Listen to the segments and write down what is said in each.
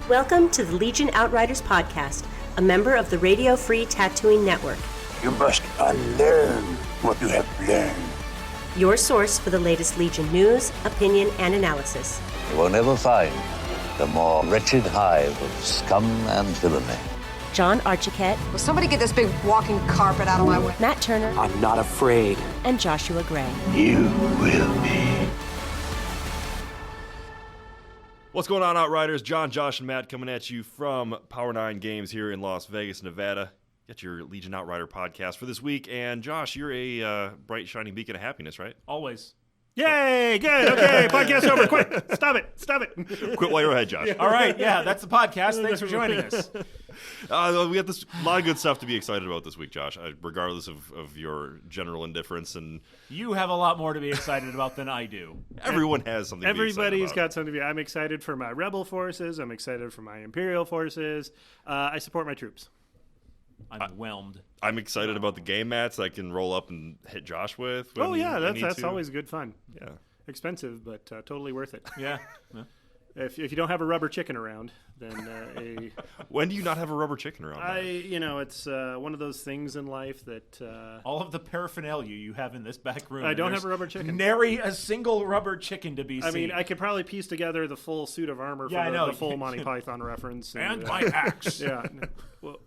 Welcome to the Legion Outriders Podcast, a member of the Radio Free Tattooing Network. You must unlearn what you have learned. Your source for the latest Legion news, opinion, and analysis. You will never find the more wretched hive of scum and villainy. John Archiquette. Will somebody get this big walking carpet out of my way? Matt Turner. I'm not afraid. And Joshua Gray. You will be. What's going on, Outriders? John, Josh, and Matt coming at you from Power 9 Games here in Las Vegas, Nevada. Got your Legion Outrider podcast for this week. And Josh, you're a bright, shining beacon of happiness, right? Always. Yay, good, okay, podcast over, quick, stop it. Quit while you're ahead, Josh. All right, yeah, that's the podcast. Thanks for joining us. We got a lot of good stuff to be excited about this week, Josh, regardless of your general indifference. And you have a lot more to be excited about than I do. Everyone has something to be excited about. Everybody's got something to be. I'm excited for my rebel forces. I'm excited for my imperial forces. I support my troops. I'm whelmed. I'm excited about the game mats that I can roll up and hit Josh with. Oh, yeah, that's always good fun. Yeah. Expensive, but totally worth it. Yeah. If you don't have a rubber chicken around, then When do you not have a rubber chicken around? It's one of those things in life that all of the paraphernalia you have in this back room. I don't have a rubber chicken. Nary a single rubber chicken to be seen. I mean, I could probably piece together the full suit of armor for the full Monty Python reference. And my axe. Yeah. Well,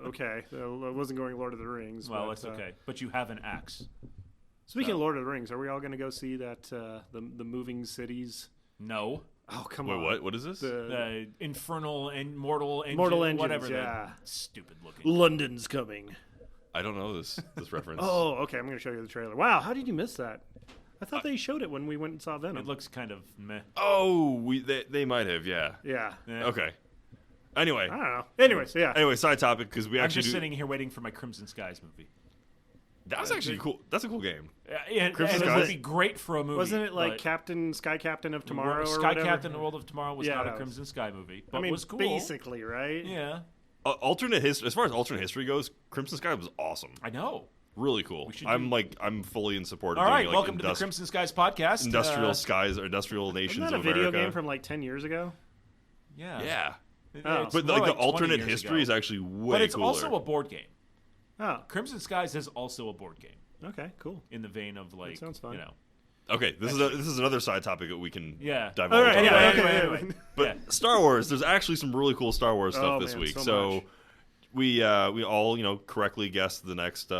okay. I wasn't going Lord of the Rings. Well, it's okay. But you have an axe. Speaking of Lord of the Rings, are we all going to go see that the moving cities? No. Oh, come Wait, on. what is this? The infernal and mortal engine, Engines, whatever. Yeah. Stupid looking. London's coming. I don't know this reference. Oh, okay. I'm going to show you the trailer. Wow, how did you miss that? I thought they showed it when we went and saw Venom. It looks kind of meh. Oh, they might have, yeah. Yeah. Okay. Anyway. I don't know. Anyways, yeah. Anyway, side topic, because we I'm actually just sitting here waiting for my Crimson Skies movie. That was actually cool. That's a cool game. Yeah, Crimson it Skies would be great for a movie. Wasn't it like Sky Captain of Tomorrow or Sky whatever? Captain, The World of Tomorrow was not a was- Crimson Sky movie, but I mean, was cool. basically, right? Yeah, Alternate history. As far as alternate history goes, Crimson Sky was awesome. I know. Really cool. I'm fully in support of All right, doing, welcome to the Crimson Skies podcast. Industrial skies or industrial nations Isn't that a of video America. game from like 10 years ago? Yeah. Yeah. It's But more like the 20 alternate years history ago. is actually way But it's cooler. also a board game. Oh, Crimson Skies is also a board game okay, cool. in the vein of like, sounds fun. you know. Okay, this is another side topic that we can Yeah. divulge All right, on. Anyway. But Yeah. Star Wars, there's actually some really cool Star Wars stuff this man, week. so much. We all correctly guessed the next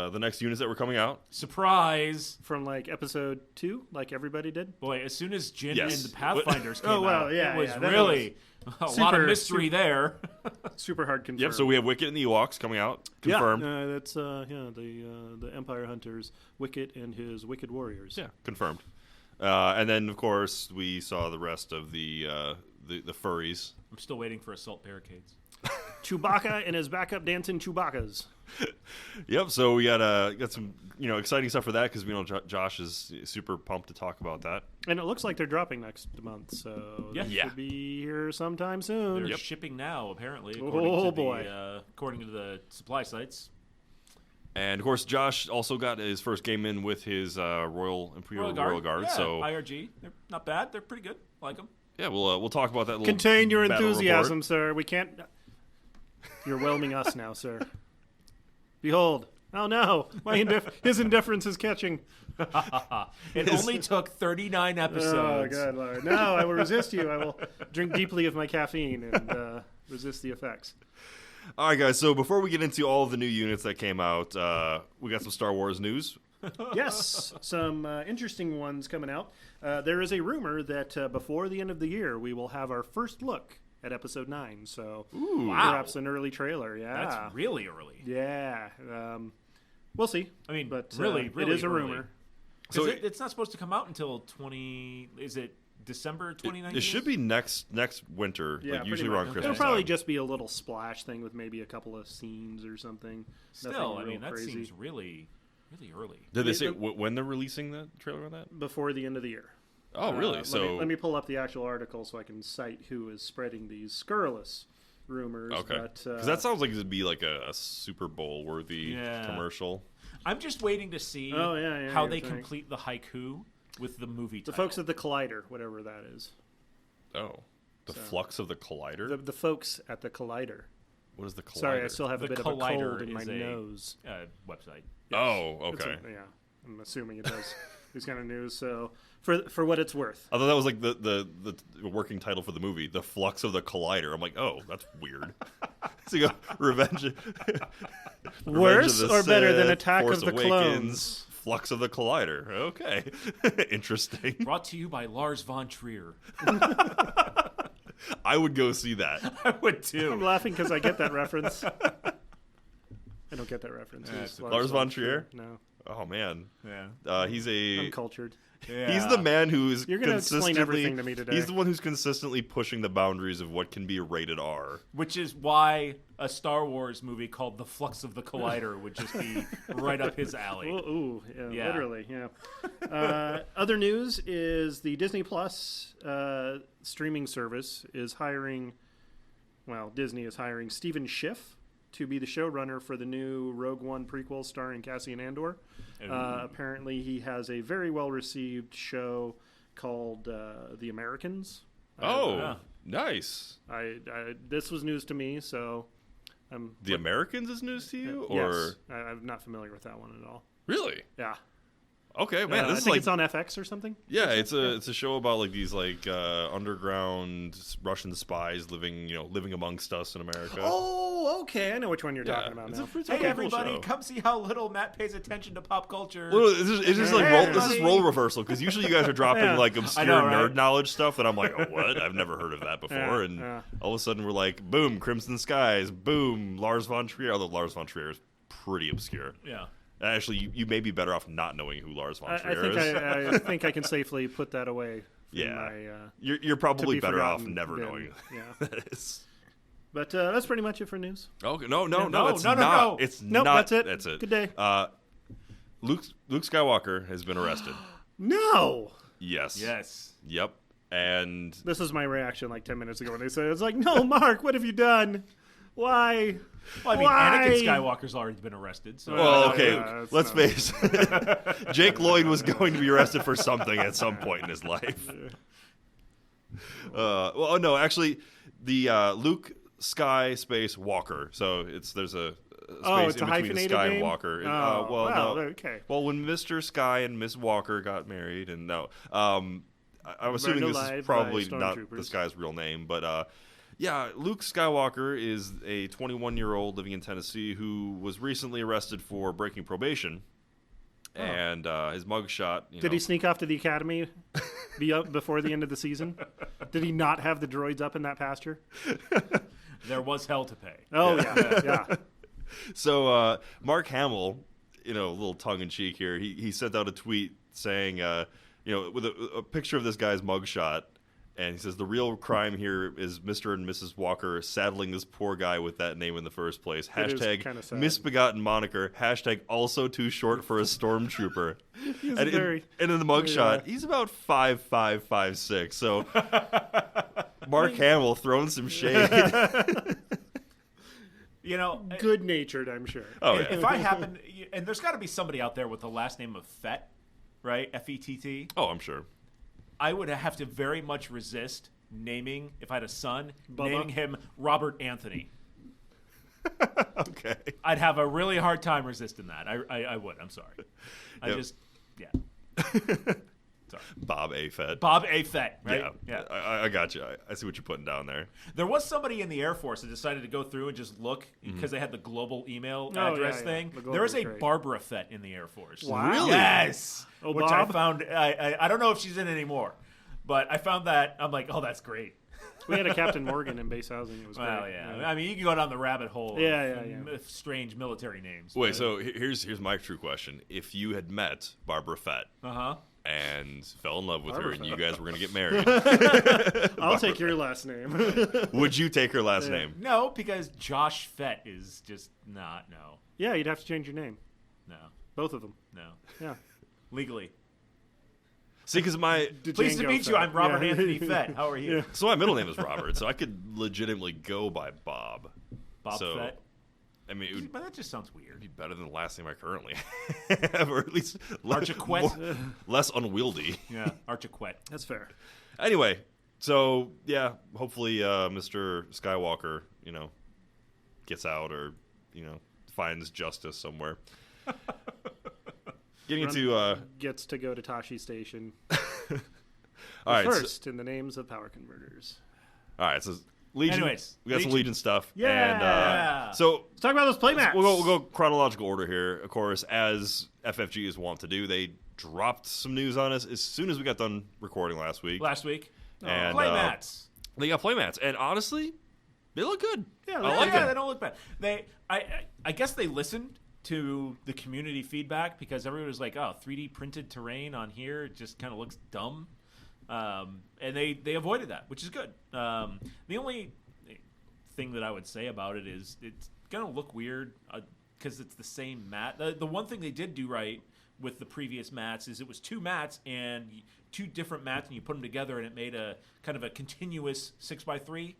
units that were coming out. Surprise! From like episode 2, like everybody did. Boy, as soon as Jin Yes. and the Pathfinders came Oh, well, out, yeah, it was yeah, that really a lot super- of mystery there. Super hard confirmed. Yep. So we have Wicket and the Ewoks coming out. Confirmed. Yeah, that's the Empire Hunters, Wicket and his Wicked Warriors. Yeah, confirmed. And then of course we saw the rest of the furries. I'm still waiting for Assault Barricades. Chewbacca and his backup dancing Chewbaccas. Yep. So we got some exciting stuff for that because Josh is super pumped to talk about that. And it looks like they're dropping next month, so Yeah. they Yeah. should be here sometime soon. They're shipping now, apparently. Oh, According to boy. according to the supply sites. And of course, Josh also got his first game in with his Imperial Royal Guard. Yeah, So IRG, they're not bad. They're pretty good. I like them. yeah, we'll talk about that. Little Contain your battle enthusiasm, report. sir. We can't. You're whelming us now, sir. Behold. Oh no, his indifference is catching. It only took 39 episodes. Oh, good Lord. No, I will resist you. I will drink deeply of my caffeine and resist the effects. All right, guys. So before we get into all of the new units that came out, we got some Star Wars news. Yes, some interesting ones coming out. There is a rumor that before the end of the year, we will have our first look at Episode 9. So perhaps an early trailer. Yeah, That's really early. Yeah, we'll see. I mean, But really it is a early. rumor. So So it's not supposed to come out until 20. Is it December 2019? it should be next winter, Yeah, like pretty usually much. around Christmas. It'll probably time. just be a little splash thing with maybe a couple of scenes or something. Still, Nothing I real mean, that crazy. seems really early. Did they say when they're releasing the trailer on that? Before the end of the year. Oh, really? Let me pull up the actual article so I can cite who is spreading these scurrilous rumors. Okay. Because that sounds like it'd be like a Super Bowl worthy commercial. I'm just waiting to see Oh, how you're they saying. complete the haiku with the movie The title. folks at the Collider, whatever that is. Oh. The flux of the collider? The folks at the Collider. What is the collider? Sorry, I still have a The bit of a Collider cold in my is a nose. website. Oh, It's okay. yeah, I'm assuming it does these kind of news. So for what it's worth. I thought that was like the working title for the movie, The Flux of the Collider. I'm like, oh, that's weird. So you go, Revenge Worse of the or better than Sith, Attack Force of the Awakens, Clones? Flux of the Collider. Okay. Interesting. Brought to you by Lars von Trier. I would go see that. I would too. I'm laughing because I get that reference. I don't get that reference. Who's Lars von Trier? No, Oh, man. Yeah. He's uncultured. He's the man who's You're gonna explain everything to me today. He's the one who's consistently pushing the boundaries of what can be rated R. Which is why a Star Wars movie called The Flux of the Collider would just be right up his alley. Ooh, yeah, Yeah. literally, yeah. Other news is the Disney Plus streaming service is hiring. Well, Disney is hiring Stephen Schiff to be the showrunner for the new Rogue One prequel starring Cassian Andor. Apparently, he has a very well-received show called The Americans. Nice. This was news to me, so The Americans is news to you? yes, Or I'm not familiar with that one at all. Really? Yeah, Okay, man. I This is think like it's on FX or something. yeah, it's a show about like these like underground Russian spies living amongst us in America. Oh, okay, I know which one you're talking about It's now. a pretty Hey cool everybody, show. come see how little Matt pays attention to pop culture. Well, it's just like this is role reversal because usually you guys are dropping Yeah. like obscure I know, right? nerd knowledge stuff that I'm like, oh, what? I've never heard of that before. Yeah, and yeah. all of a sudden we're like, boom, Crimson Skies, boom, Lars von Trier. Although Lars von Trier is pretty obscure. Yeah. Actually, you may be better off not knowing who Lars von I Trier think is. I think I can safely put that away. From Yeah. my, You're probably to be better off forgotten never bin. knowing Yeah. who that is. But that's pretty much it for news. Okay, no, it's no, not. no. It's Nope, not. that's it. That's it. Good day. Luke Skywalker has been arrested. No, Yes. Yes. Yep. And this was my reaction like 10 minutes ago when they said it. It's like, no, Mark, what have you done? Why? Well, I mean, Why? Anakin Skywalker's already been arrested. So well, okay, yeah, let's face it. Jake Lloyd was going to be arrested for something at some point in his life. Well, no, actually, the Luke Sky Space Walker. So there's a space it's a in between hyphenated Sky name? and Walker. Oh, Well, wow, no. okay. Well, when Mr. Sky and Miss Walker got married, and no, I'm assuming Burned this alive is probably by not stormtroopers. this guy's real name, but yeah, Luke Skywalker is a 21-year-old living in Tennessee who was recently arrested for breaking probation. And his mugshot. Did he sneak off to the academy before the end of the season? Did he not have the droids up in that pasture? there was hell to pay. Oh, yeah. So Mark Hamill, a little tongue-in-cheek here, he sent out a tweet saying, with a picture of this guy's mugshot, and he says, the real crime here is Mr. and Mrs. Walker saddling this poor guy with that name in the first place. It is Hashtag kinda sad. misbegotten moniker. Hashtag also too short for a stormtrooper. He's and, very- in the mugshot, he's about 5'5", 5'6". So Mark Hamill throwing some shade. Good-natured, I'm sure. Oh, yeah. If I happen, and there's got to be somebody out there with the last name of Fett, right? Fett. Oh, I'm sure. I would have to very much resist naming, if I had a son, Bubba? naming him Robert Anthony. Okay. I'd have a really hard time resisting that. I would. I'm sorry. Sorry. Bob A. Fett. Bob A. Fett, right? Yeah. I got you. I see what you're putting down there. There was somebody in the Air Force that decided to go through and just look because they had the global email address thing. The global There is a trade. Barbara Fett in the Air Force. Wow. Really? Yes. Oh, Which Bob? I found. I don't know if she's in anymore, but I found that. I'm like, oh, that's great. We had a Captain Morgan in base housing. It was Well, great. yeah. I mean, you can go down the rabbit hole. Of strange military names. Wait, so here's my true question. If you had met Barbara Fett and fell in love with her and you guys were going to get married, I'll take your last name. would you take her last name? No, because Josh Fett is just not. No, Yeah, you'd have to change your name. no, Both of them. no. Yeah. Legally. See, because Pleased to Django meet you. Fett. I'm Robert Yeah. Anthony Fett. How are you? my middle name is Robert, so I could legitimately go by Bob. Bob So, Fett. I mean, it would But that just sounds weird. be better than the last name I currently have, or at least Archiquette? less unwieldy. Yeah, Archiquette. That's fair. Anyway, So yeah, hopefully Mr. Skywalker, gets out or finds justice somewhere. Getting into gets to go to Tashi Station. all right, first in the names of power converters. All right, so Legion. Anyways, we got some Legion stuff. Yeah. And, so Let's talk about those playmats. we'll go chronological order here. Of course, as FFG is wont to do, they dropped some news on us as soon as we got done recording last week. And Playmats. They got playmats, and honestly, they look good. Yeah, I like them. They don't look bad. I guess they listened to the community feedback because everyone was like, "Oh, 3D printed terrain on here it just kind of looks dumb," and they avoided that, which is good. The only thing that I would say about it is it's gonna look weird because it's the same mat. The one thing they did do right with the previous mats is it was two mats and two different mats, and you put them together and it made a kind of a continuous 6x3.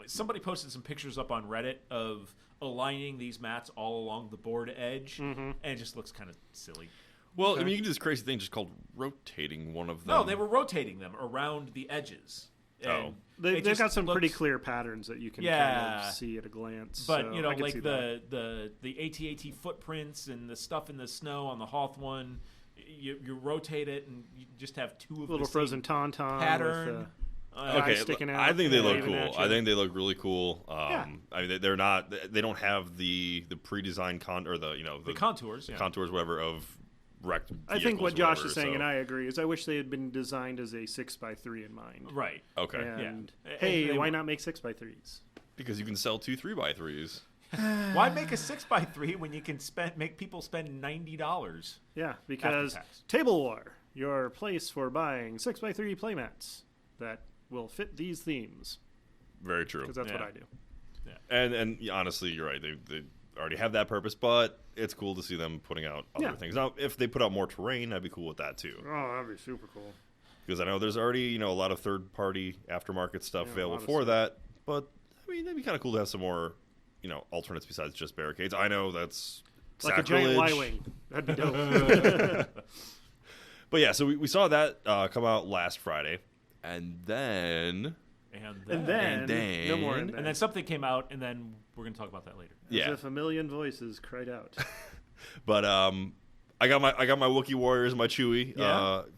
Somebody posted some pictures up on Reddit of aligning these mats all along the board edge, and it just looks kind of silly. Well, I mean, you can do this crazy thing just called rotating one of them. No, they were rotating them around the edges. And They've got some pretty clear patterns that you can kind of see at a glance. But, so I can see that. the AT-AT footprints and the stuff in the snow on the Hoth one, you rotate it and you just have two of little the frozen same tauntaun pattern. with okay, sticking out. I think they look waving cool. at you. I think they look really cool. Yeah. I mean, they're not. They don't have the pre-designed the contours, contours, whatever of wrecked. I think what vehicles or Josh whatever, is saying, so. and I agree, is I wish they had been designed as a 6x3 in mind. Right. Okay. And Yeah. hey, And why they- not make 6x3s? Because you can sell 2 3x3s. Why make a 6x3 when you can make people spend $90? Yeah, because After tax. Table War, your place for buying 6x3 playmats that will fit these themes. Very true. Because that's what Yeah. I do. And yeah, honestly, you're right. They already have that purpose, but it's cool to see them putting out other things. Now, if they put out more terrain, I'd be cool with that too. Oh, that'd be super cool. Because I know there's already a lot of third-party aftermarket stuff Yeah, a available lot of for stuff. that. But I mean, that'd be kind of cool to have some more alternates besides just barricades. I know that's Like sacrilege. a giant Y-wing. That'd be dope. But yeah, so we saw that come out last Friday, and then and then, no more And And then something came out, and then we're going to talk about that later. yeah, As if a million voices cried out. but I got my Wookiee warriors, my Chewie,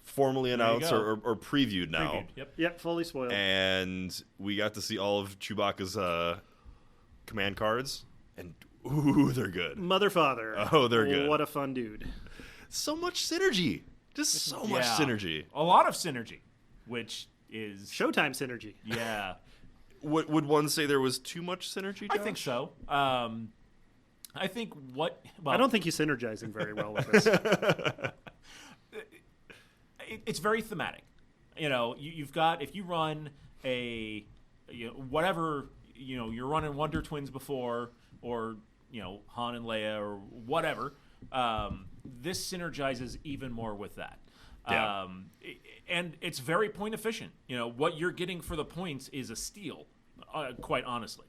formally you announced go. or previewed now, Previewed, Yep. Yep, fully spoiled. and we got to see all of Chewbacca's command cards, and ooh, they're good. Mother father. Oh, they're good. What a fun dude. So much synergy, just so much Yeah. synergy. A lot of synergy, which is Showtime synergy. yeah. Would one say there was too much synergy, I Josh? think so. I think I don't think he's synergizing very well with this. It's very thematic. You've got, if you run whatever, you're running Wonder Twins before, or Han and Leia or whatever. This synergizes even more with that. Yeah. And it's very point efficient. What you're getting for the points is a steal, quite honestly.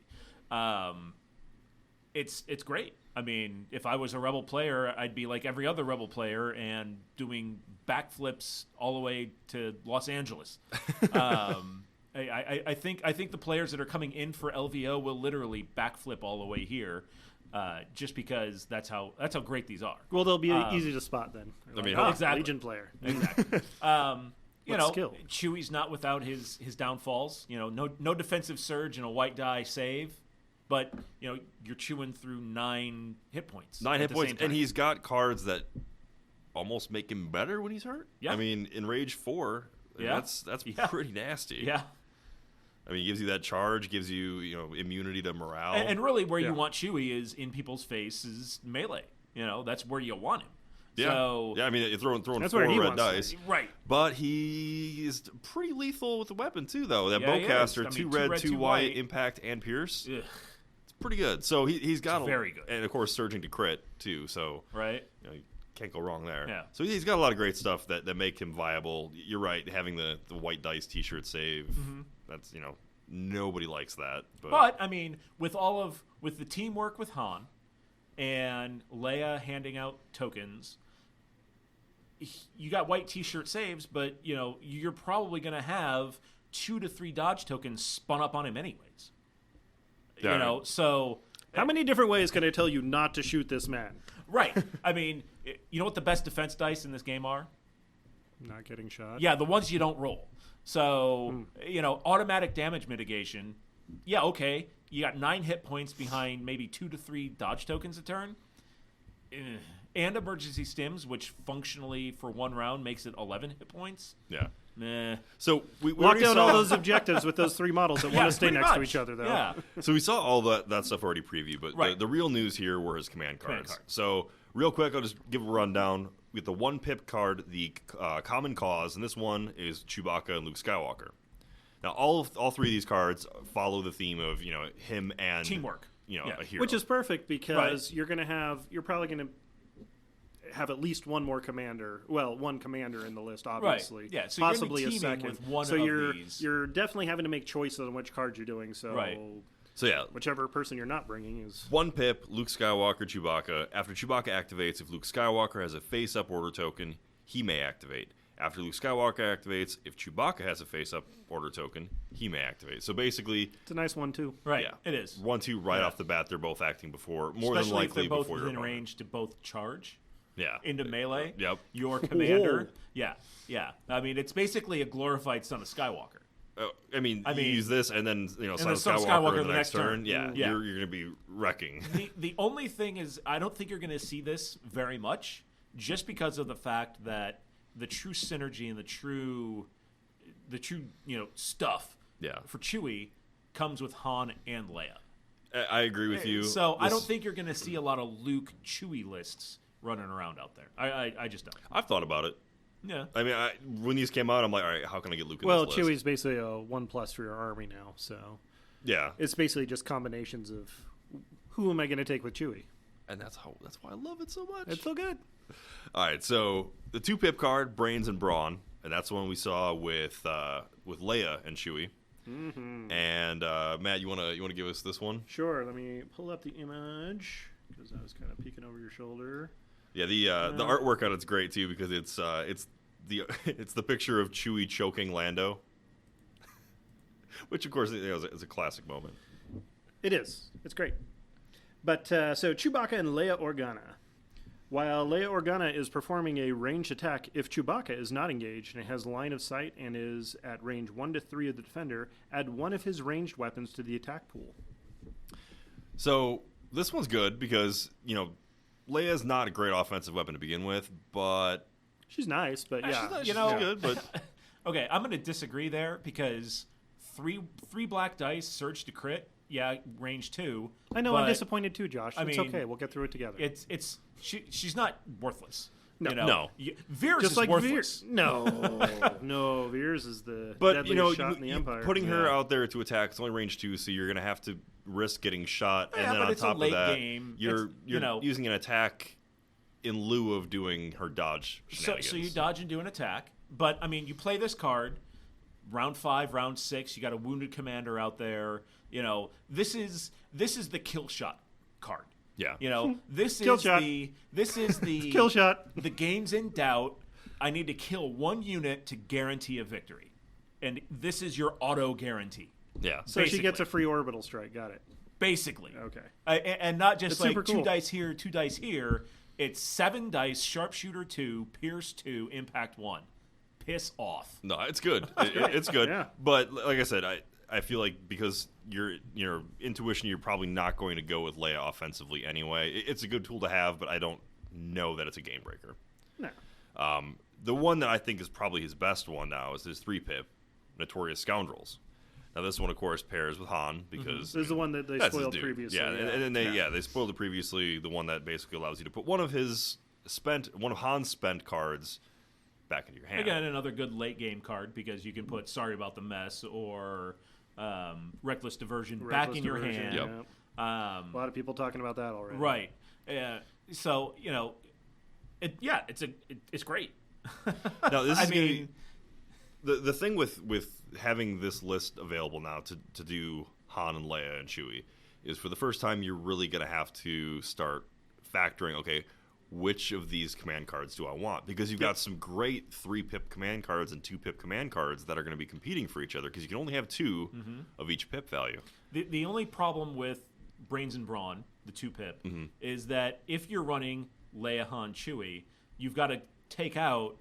It's great. I mean, if I was a Rebel player, I'd be like every other Rebel player and doing backflips all the way to Los Angeles. I think the players that are coming in for LVO will literally backflip all the way here, just because that's how great these are. Well, they'll be easy to spot then. I mean, exactly. Legion player. Exactly. What skill? Chewie's not without his downfalls. No defensive surge and a white die save, but you're chewing through 9 hit points. 9 at hit the points, same time. and he's got cards that almost make him better when he's hurt. Yeah. I mean, in Rage 4, Yeah. that's Yeah. pretty nasty. Yeah. I mean, he gives you that charge, gives you immunity to morale. And really, where you want Chewie is in people's faces melee. That's where you want him. yeah, So, yeah. I mean, you're throwing That's 4 where he red wants to dice, be. right. but he is pretty lethal with the weapon too, though. That Yeah, he is. bowcaster, I mean, 2 2 red, red, 2 2 white, white. impact and pierce. Ugh, It's pretty good. So he's got very good. and of course surging to crit too. So right. you can't go wrong there. Yeah. So he's got a lot of great stuff that make him viable. You're right, having the white dice T-shirt save. That's nobody likes that. But I mean, with the teamwork with Han and Leia handing out tokens, you got white T-shirt saves, but you're probably going to have 2 to 3 dodge tokens spun up on him anyways. Yeah. You know, so How many different ways can I tell you not to shoot this man? right. I mean, you know what the best defense dice in this game are? Not getting shot. Yeah, the ones you don't roll. So, you know, automatic damage mitigation. Yeah, okay. You got 9 hit points behind maybe 2 to 3 dodge tokens a turn. And emergency stims, which functionally for 1 round makes it 11 hit points. Yeah. Meh. So we Lock already down saw all those objectives with those 3 models that want to stay pretty next to much. each other, though. Yeah. So we saw all that stuff already previewed, but Right. the real news here were his command cards. cards. So real quick, I'll just give a rundown. We get the 1 pip card, the Common Cause, and this one is Chewbacca and Luke Skywalker. Now, all 3 of these cards follow the theme of, you know, him and Teamwork. You know, Yeah. a hero. Which is perfect because you're probably going to have at least one more commander. Well, one commander in the list, obviously. Right. Yeah, so you're gonna be possibly a teaming second. with one so of you're these. you're definitely having to make choices on which cards you're doing. So Right. So yeah, whichever person you're not bringing is 1 pip, Luke Skywalker, Chewbacca. After Chewbacca activates, if Luke Skywalker has a face-up order token, he may activate. After Luke Skywalker activates, if Chewbacca has a face-up order token, he may activate. So basically, it's a nice one too. Right. yeah, It is. 1-2 right off the bat. They're both acting before, more than Especially if likely they're both before your within opponent. range to both charge Yeah, into melee. Yep. Your commander. Yeah. Yeah. I mean, it's basically a glorified Son of Skywalker. I mean, I you mean- use this, and then Son of Son of Skywalker in the next turn. Yeah, Yeah. you're going to be wrecking. The only thing is, I don't think you're going to see this very much, just because of the fact that the true synergy and the true stuff Yeah. for Chewie comes with Han and Leia. I agree with you. So I don't This- think you're going to see a lot of Luke Chewie lists running around out there. I just don't. I've thought about it. Yeah. I mean, when these came out, I'm like, all right, how can I get Luke in Well, this list? Chewie's basically a 1+ for your army now, so Yeah, it's basically just combinations of who am I going to take with Chewie? and that's why I love it so much. It's so good. All right, so the 2 pip card, Brains and Brawn, and that's the one we saw with Leia and Chewie. Mm-hmm. And Matt, you wanna give us this one? Sure. Let me pull up the image because I was kind of peeking over your shoulder. Yeah, the artwork on it's great too because it's the picture of Chewie choking Lando, which of course is a classic moment. It is. It's great. But so Chewbacca and Leia Organa. While Leia Organa is performing a ranged attack, if Chewbacca is not engaged and has line of sight and is at range 1 to 3 of the defender, add one of his ranged weapons to the attack pool. So this one's good because Leia's not a great offensive weapon to begin with, but She's nice, but yeah. she's good. But Okay, I'm going to disagree there because three black dice, surge to crit. Yeah, range 2. I know, but I'm disappointed too, Josh. I It's mean, okay. We'll get through it together. She's not worthless. No. No. Veers Just is like worthless. Veers. No, Veers is the But deadliest shot in the Empire. putting her out there to attack, it's only range 2, so you're gonna have to risk getting shot, Yeah, and then but on it's a top of late that, game. you're It's, using an attack in lieu of doing her dodge So shenanigans. you dodge and do an attack, but I mean, you play this card, round 5, round 6. You got a wounded commander out there. This is the kill shot card. Yeah. This Kill is shot. the Kill shot. The game's in doubt. I need to kill one unit to guarantee a victory, and this is your auto guarantee. Yeah. So she gets basically. a free orbital strike. Got it. Basically, Okay. and not just That's like super 2 cool. dice here, 2 dice here. It's 7 dice, sharpshooter 2, pierce 2, impact 1. Piss off. No, it's good. It's good. Yeah. But like I said, I feel like because your intuition, you're probably not going to go with Leia offensively anyway. It's a good tool to have, but I don't know that it's a game breaker. No. The one that I think is probably his best one now is his 3-pip, Notorious Scoundrels. Now this one, of course, pairs with Han because This is the one that they that's his spoiled dude. previously. Yeah, and they spoiled it previously. The one that basically allows you to put one of Han's spent cards back into your hand. Again, another good late game card because you can put Sorry About the Mess or Reckless Diversion back Reckless in your diversion, hand. Yep. yeah. A lot of people talking about that already. Right. So, it's great. Now this I is gonna be- mean, the thing with having this list available now to do Han and Leia and Chewie is for the first time you're really going to have to start factoring, okay, which of these command cards do I want? Because you've got some great 3-pip command cards and 2-pip command cards that are going to be competing for each other because you can only have 2 of each pip value. The only problem with Brains and Brawn, the 2-pip, is that if you're running Leia, Han, Chewie, you've got to take out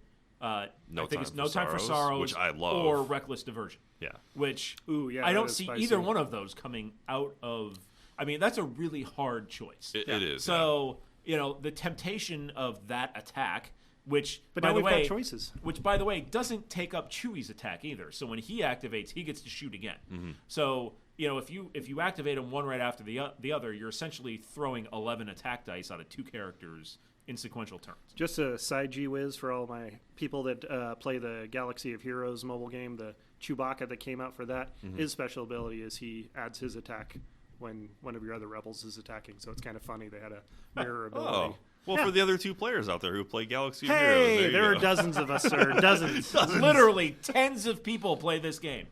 No Time for Sorrows, which I love, or Reckless Diversion. Yeah. Which yeah, I don't see either one of those coming out of. I mean, that's a really hard choice. It is. So, the temptation of that attack, which, but by now the we've way, got choices. Which, by the way, doesn't take up Chewie's attack either. So when he activates, he gets to shoot again. So, if you activate him one right after the other, you're essentially throwing 11 attack dice out of 2 characters in sequential turns. Just a side G-whiz for all my people that play the Galaxy of Heroes mobile game, the Chewbacca that came out for that, his special ability is he adds his attack when one of your other rebels is attacking. So it's kind of funny they had a mirror ability. Oh. Well, for the other 2 players out there who play Galaxy of Hey, Heroes, there are dozens of us, sir. Dozens. Literally tens of people play this game.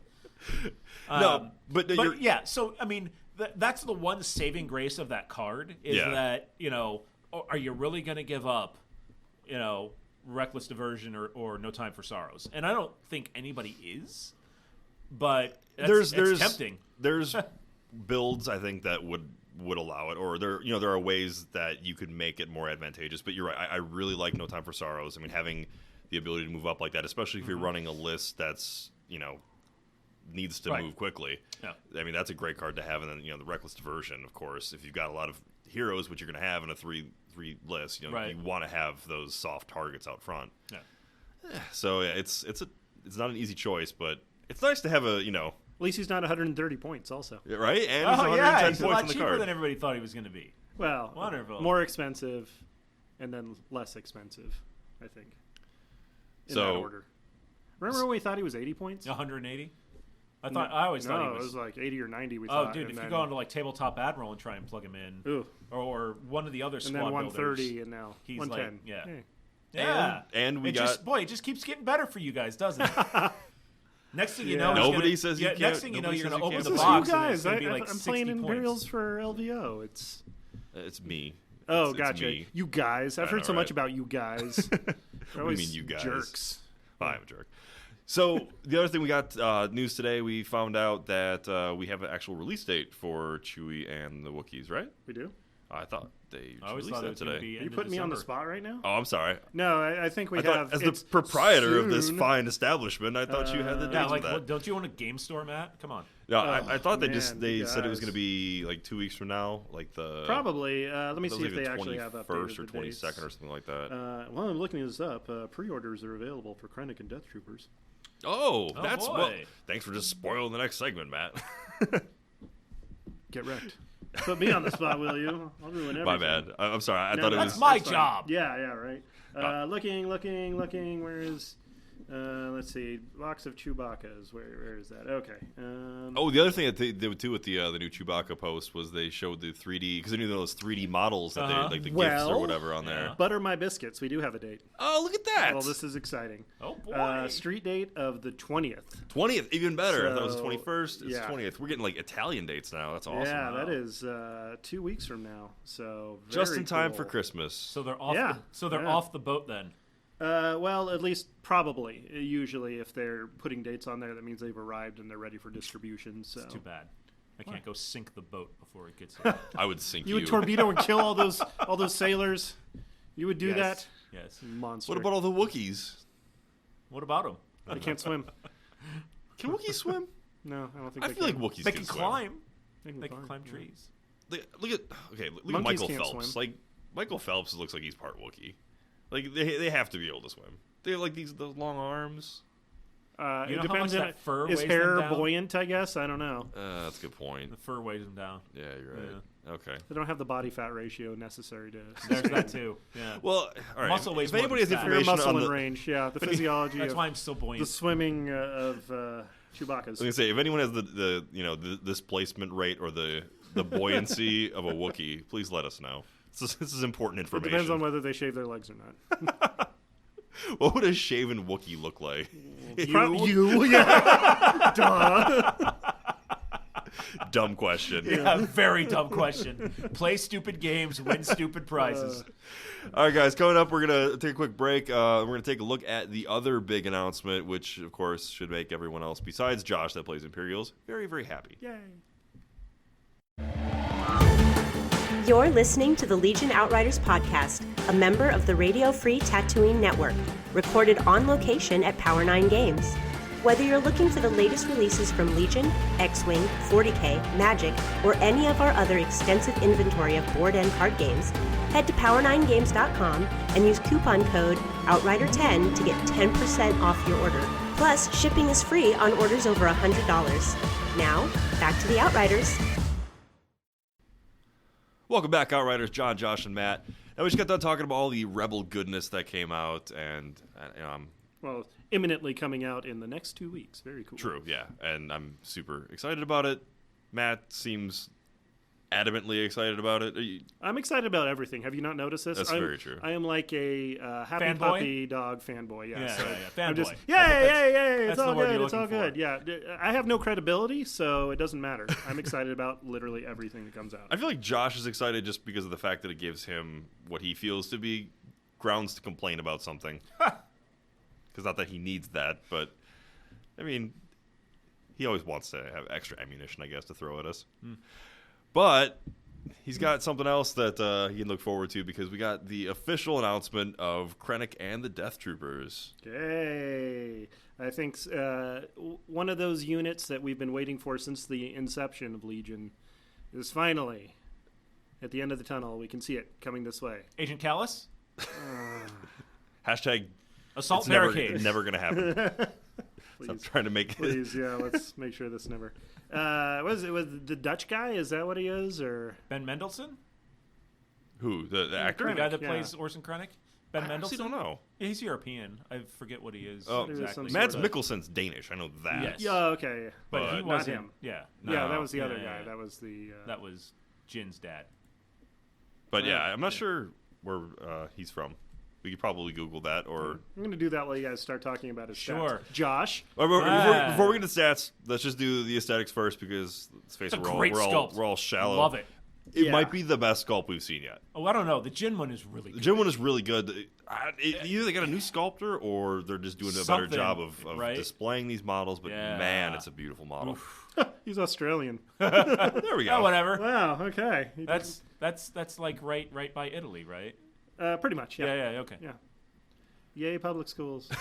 But yeah, so, I mean, that's the one saving grace of that card is that, are you really going to give up, Reckless Diversion or No Time for Sorrows? And I don't think anybody is, but it's tempting. There's builds, I think, that would allow it, or there are ways that you could make it more advantageous. But you're right, I really like No Time for Sorrows. I mean, having the ability to move up like that, especially if you're running a list that's needs to move quickly. Yeah. I mean, that's a great card to have. And then the Reckless Diversion, of course, if you've got a lot of heroes, which you're going to have in a 3 list, you want to have those soft targets out front. Yeah. So it's not an easy choice, but it's nice to have a At least he's not 130 points, also. Right? And he's 110 he's points a lot on the cheaper card. than everybody thought he was going to be. Well, wonderful. More expensive, and then less expensive, I think. In that order. Remember when we thought he was 80 points? 180. I always thought he was. It was like 80 or 90. We thought. Oh, dude! If you go onto like Tabletop Admiral and try and plug him in, or one of the other squad and then 130, builders, and now he's 110. Yeah. And we it just keeps getting better for you guys, doesn't it? Next thing you know, nobody says you can't. Next thing you know, you're going to open the This box. is you guys. And it's gonna be like I'm 60 playing Imperials points. for LVO. It's me. Oh, it's gotcha. me. You guys. I've heard so much about you guys. What do you mean, you guys? Jerks. I'm a jerk. So the other thing we got news today, we found out that we have an actual release date for Chewie and the Wookiees, right? We do? I thought they I always released thought it that was going to today. be Are you putting me on the spot right now? Oh, I'm sorry. No, I think we have. As the proprietor of this soon. fine establishment, I thought you had the dates of that. Don't you own a game store, Matt? Come on. No, I thought they man, said it was going to be like 2 weeks from now, like Probably. Let me that was see like if they the actually have updated 21st or the dates. 22nd or something like that. Well, I'm looking this up. Pre-orders are available for Krennic and Death Troopers. Oh, that's boy. well. Thanks for just spoiling the next segment, Matt. Get wrecked. Put me on the spot, will you? I'll ruin everything. My bad. I'm sorry. I No, thought it That's was. my fine. job. Yeah, right. Looking. Where is? Let's see. Box of Chewbaccas. Where is that? Okay. Oh, the other thing that they did too with the new Chewbacca post was they showed the 3D, because they knew those 3D models that they like the gifts or whatever on there. Butter my biscuits. We do have a date. Oh, look at that! Well, this is exciting. Oh boy. Street date of the 20th. 20th, even better. I thought it was So, 21st. It's yeah. 20th. We're getting like Italian dates now. That's awesome. Yeah, that is 2 weeks from now. So Just very in time cool. for Christmas. So they're off. Yeah. They're off the boat then. Well, at least probably. Usually, if they're putting dates on there, that means they've arrived and they're ready for distribution. So It's too bad. I can't go sink the boat before it gets here. I would sink you would torpedo and kill all those sailors. You would do Yes. that, Yes. monster. What about all the Wookiees? What about them? They can't swim. Can Wookiees swim? No, I don't think I they feel can. like Wookiees They can can swim. climb. They can They can climb yeah. trees. Look at Monkeys Michael can't Phelps. swim. Like Michael Phelps looks like he's part Wookiee. Like they have to be able to swim. They have like those long arms. You know It how depends much on that fur is weighs hair them down? buoyant, I guess. I don't know. That's a good point. The fur weighs them down. Yeah, you're right. Okay. They don't have the body fat ratio necessary to. There's that too. Yeah. Well, all right. Muscle weighs if more anybody has than fat. Your information muscle on and the, range, yeah. The physiology That's of why I'm so the buoyant. swimming of Chewbacca's. I was gonna say, if anyone has the displacement rate or the buoyancy of a Wookiee, please let us know. This is important It information. depends on whether they shave their legs or not. What would a shaven Wookiee look like? You, yeah. Duh. Dumb question. Yeah, very dumb question. Play stupid games, win stupid prizes. All right, guys, coming up, we're going to take a quick break. We're going to take a look at the other big announcement, which, of course, should make everyone else besides Josh that plays Imperials very, very happy. Yay. You're listening to the Legion Outriders Podcast, a member of the Radio Free Tatooine Network, recorded on location at Power 9 Games. Whether you're looking for the latest releases from Legion, X-Wing, 40K, Magic, or any of our other extensive inventory of board and card games, head to power9games.com and use coupon code OUTRIDER10 to get 10% off your order. Plus, shipping is free on orders over $100. Now, back to the Outriders. Welcome back, Outriders. John, Josh, and Matt. And we just got done talking about all the Rebel goodness that came out, and Well, imminently coming out in the next 2 weeks. Very cool. true, yeah. And I'm super excited about it. Matt seems adamantly excited about it. I'm excited about everything. Have you not noticed this? That's very true. I am like a happy Fanboy? puppy dog fanboy. Yeah, Yeah, so yeah. I'm just, Fanboy. yay, it's that's all the word good, you're it's all looking good. for. Yeah, I have no credibility, so it doesn't matter. I'm excited about literally everything that comes out. I feel like Josh is excited just because of the fact that it gives him what he feels to be grounds to complain about something. Because not that he needs that, but, I mean, he always wants to have extra ammunition, I guess, to throw at us. But he's got something else that he can look forward to because we got the official announcement of Krennic and the Death Troopers. Yay! I think one of those units that we've been waiting for since the inception of Legion is finally at the end of the tunnel. We can see it coming this way. Agent Callus? Hashtag Assault it's never, barricade. never going to happen. So I'm trying to make it. Please, yeah, let's make sure this never. Was it the Dutch guy? Is that what he is, or Ben Mendelsohn? Who? The actor? The guy that yeah. plays Orson Krennic? Ben I actually Mendelsohn? don't know. Yeah, he's European. I forget what he is Oh, exactly. Mads Mads Mikkelsen's Danish. I know that. Yes. yeah? Okay, But he But- wasn't. Not him. Yeah. yeah, No. that was the other Yeah, guy. yeah. That was the. That was Jin's dad. But yeah, I'm not sure where he's from. We could probably Google that or. I'm gonna do that while you guys start talking about his Sure. stats. Josh. Before we get to stats, let's just do the aesthetics first because let's face It's it, a great sculpt. we're all shallow. Love it. It Yeah. might be the best sculpt we've seen yet. Oh, I don't know. The Jin one is really The good. gym one is really good. Either they got a new sculptor or they're just doing a better Something, job of right? displaying these models. But Yeah. man, it's a beautiful model. He's Australian. There we go. Oh, whatever. Wow. Okay. That's like right by Italy, right? Pretty much. Yeah. Yeah, okay. Yeah. Yay, public schools.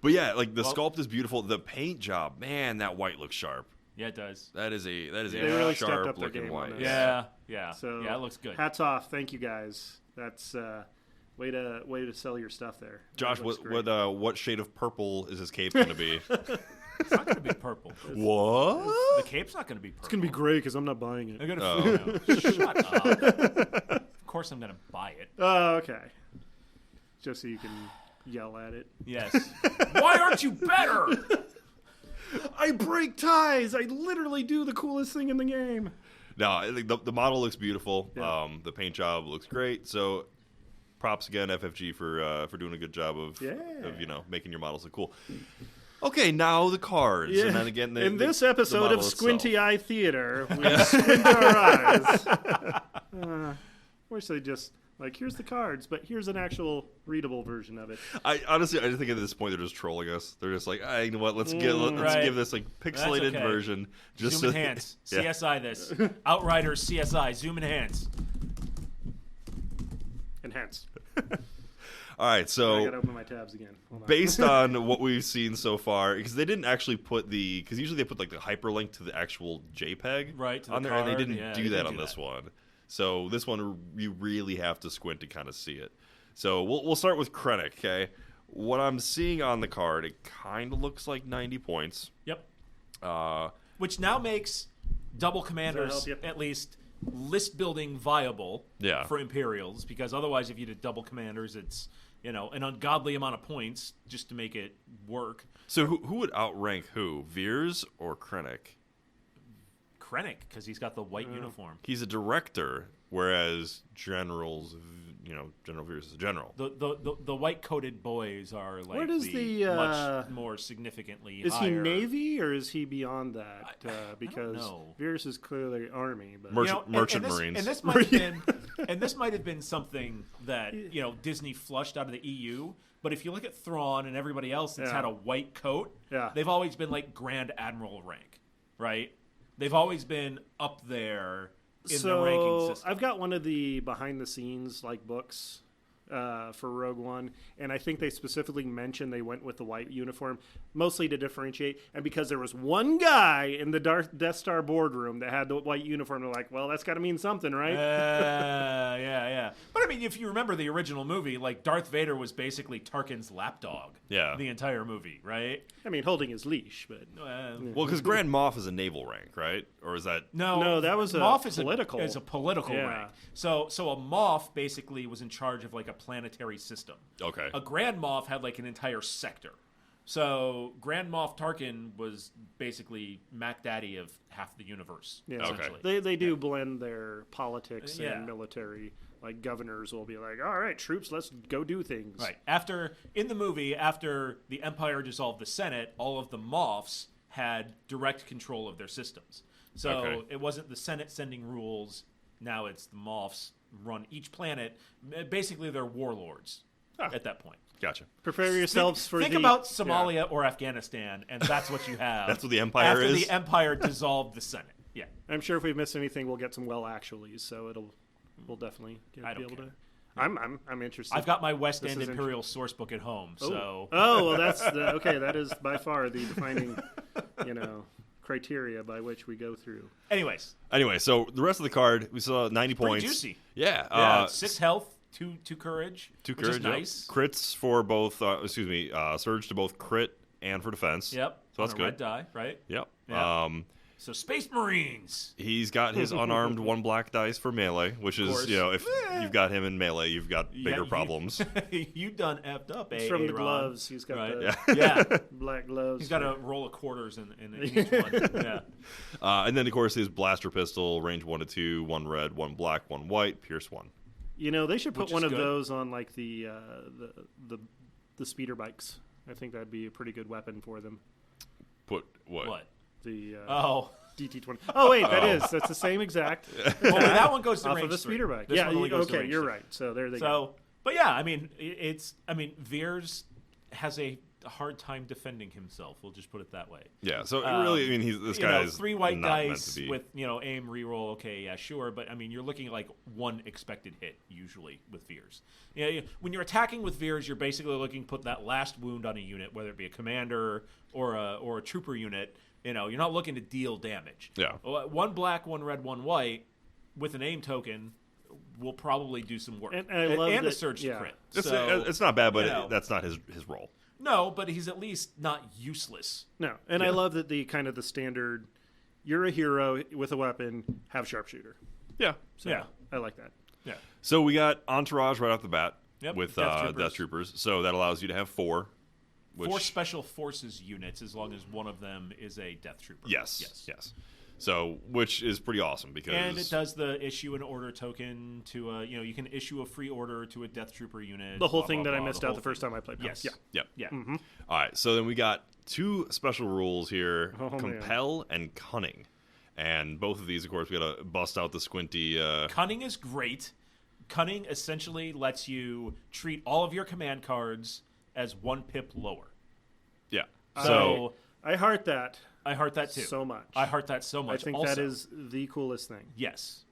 But yeah, like the sculpt is beautiful. The paint job, man, that white looks sharp. Yeah, it does. That is a They really stepped sharp up their looking game on white. this. Yeah. So yeah, it looks good. Hats off. Thank you guys. That's way to sell your stuff there. Josh, That looks great. what shade of purple is his cape going to be? It's not going to be purple. What? The cape's not going to be purple. It's gonna be gray because I'm not buying it. I'm gonna Shut up. Of course I'm going to buy it. Oh, okay. Just so you can yell at it. Yes. Why aren't you better? I break ties. I literally do the coolest thing in the game. No, I think the model looks beautiful. Yeah. The paint job looks great. So, props again, FFG for doing a good job of making your models look cool. Okay, now the cards. Yeah. And then again, in this the episode model of itself. Squinty Eye Theater, we squint our eyes. Wish they just here's the cards, but here's an actual readable version of it. I honestly think at this point they're just trolling us. They're just like, you know what? Let's Right. give this pixelated okay. version. Just Zoom so- enhance. Yeah. CSI this. Outriders CSI. Zoom enhance. Enhance. All right, I so gotta open my tabs again. Hold on. based on what we've seen so far, because they didn't actually put because usually they put the hyperlink to the actual JPEG Right, to the on there, and they card. didn't Yeah, do they that didn't on do this that. one. So this one you really have to squint to kind of see it. So we'll start with Krennic. Okay, what I'm seeing on the card, it kind of looks like 90 points. Yep. Uh, Which now makes double commanders help you? at least list building viable Yeah. for Imperials, because otherwise if you did double commanders it's an ungodly amount of points just to make it work. so who would outrank who, Veers or Krennic? Krennic because he's got the white uniform. He's a director, whereas generals, General Veers is a general. The white coated boys are like What is much more significantly Is higher. he Navy or is he beyond that? Because know. Veers is clearly Army. But Merchant Marines. And this might have been, and this might have been something that Disney flushed out of the EU. But if you look at Thrawn and everybody else that's had a white coat, they've always been like Grand Admiral rank, right? They've always been up there in the ranking system. I've got one of the behind the scenes books for Rogue One, and I think they specifically mentioned they went with the white uniform mostly to differentiate, and because there was one guy in the Death Star boardroom that had the white uniform, they're like, well, that's got to mean something, right? Yeah. But I mean, if you remember the original movie, like Darth Vader was basically Tarkin's lapdog. Yeah. The entire movie, right? I mean, holding his leash, but Well, because Grand Moff is a naval rank, right? Or is that... No, that was Moff is a political rank. So a Moff basically was in charge of like a planetary system. Okay. A Grand Moff had like an entire sector. So Grand Moff Tarkin was basically Mac Daddy of half the universe. Yeah, essentially. They do blend their politics and military. Like governors will be like, all right, troops, let's go do things. Right. In the movie, after the Empire dissolved the Senate, all of the Moffs had direct control of their systems. So it wasn't the Senate sending rules. Now it's the Moffs run each planet. Basically, they're warlords at that point. Gotcha. Prepare yourselves for Think about Somalia or Afghanistan, and that's what you have. That's what the Empire is? After the Empire dissolved the Senate. Yeah. I'm sure if we miss anything, we'll get some actuallys, so we'll definitely be able to. I'm interested. I've got my West End Imperial source book at home, so. Well, that's okay. That is by far the defining, criteria by which we go through. Anyway, so the rest of the card, we saw 90 points. Pretty juicy. Yeah. 6 health, 2 courage. Two which courage. is nice. Yep. Crits for both. Surge to both crit and for defense. Yep. So that's on a good. Red die, right? Yep. Yeah. So Space Marines. He's got his unarmed 1 black dice for melee, which is if you've got him in melee, you've got bigger problems. You done effed up. It's from the gloves. He's got black gloves. He's got a roll of quarters in each one. Yeah. And then of course his blaster pistol, range 1 to 2, 1 red, 1 black, 1 white, pierce 1. They should put one of those on like the speeder bikes. I think that'd be a pretty good weapon for them. Put what? What? The DT-20. Oh wait, that's the same exact. Well, that one goes to off range of a speeder 3. bike. This one only goes to range you're 3. right. So there they go. But yeah, I mean, Veers has a hard time defending himself. We'll just put it that way. Yeah. So really, I mean, this guy is 3 white not dice meant to be. with aim, reroll. Okay, yeah, sure. But I mean, you're looking at like 1 expected hit usually with Veers. When you're attacking with Veers, you're basically looking to put that last wound on a unit, whether it be a commander or a trooper unit. You're not looking to deal damage. Yeah. 1 black, 1 red, 1 white with an aim token will probably do some work. And I love a surge to crit. It's not bad, but that's not his role. No, but he's at least not useless. No, and I love that the kind of the standard, you're a hero with a weapon, have sharpshooter. Yeah. So I like that. Yeah. So we got Entourage right off the bat with Death Troopers. So that allows you to have 4. 4 special forces units as long as one of them is a Death Trooper. Yes. So, which is pretty awesome because... And it does the issue an order token to you can issue a free order to a Death Trooper unit. The whole thing that I missed out the first time I played. Yes. Yeah. Mm-hmm. All right. So then we got 2 special rules here, Compel and Cunning. And both of these, of course, we got to bust out the squinty... Cunning is great. Cunning essentially lets you treat all of your command cards as 1 pip lower. Yeah. So I heart that. I heart that too. So much. I heart that so much. I think that is the coolest thing. Yes.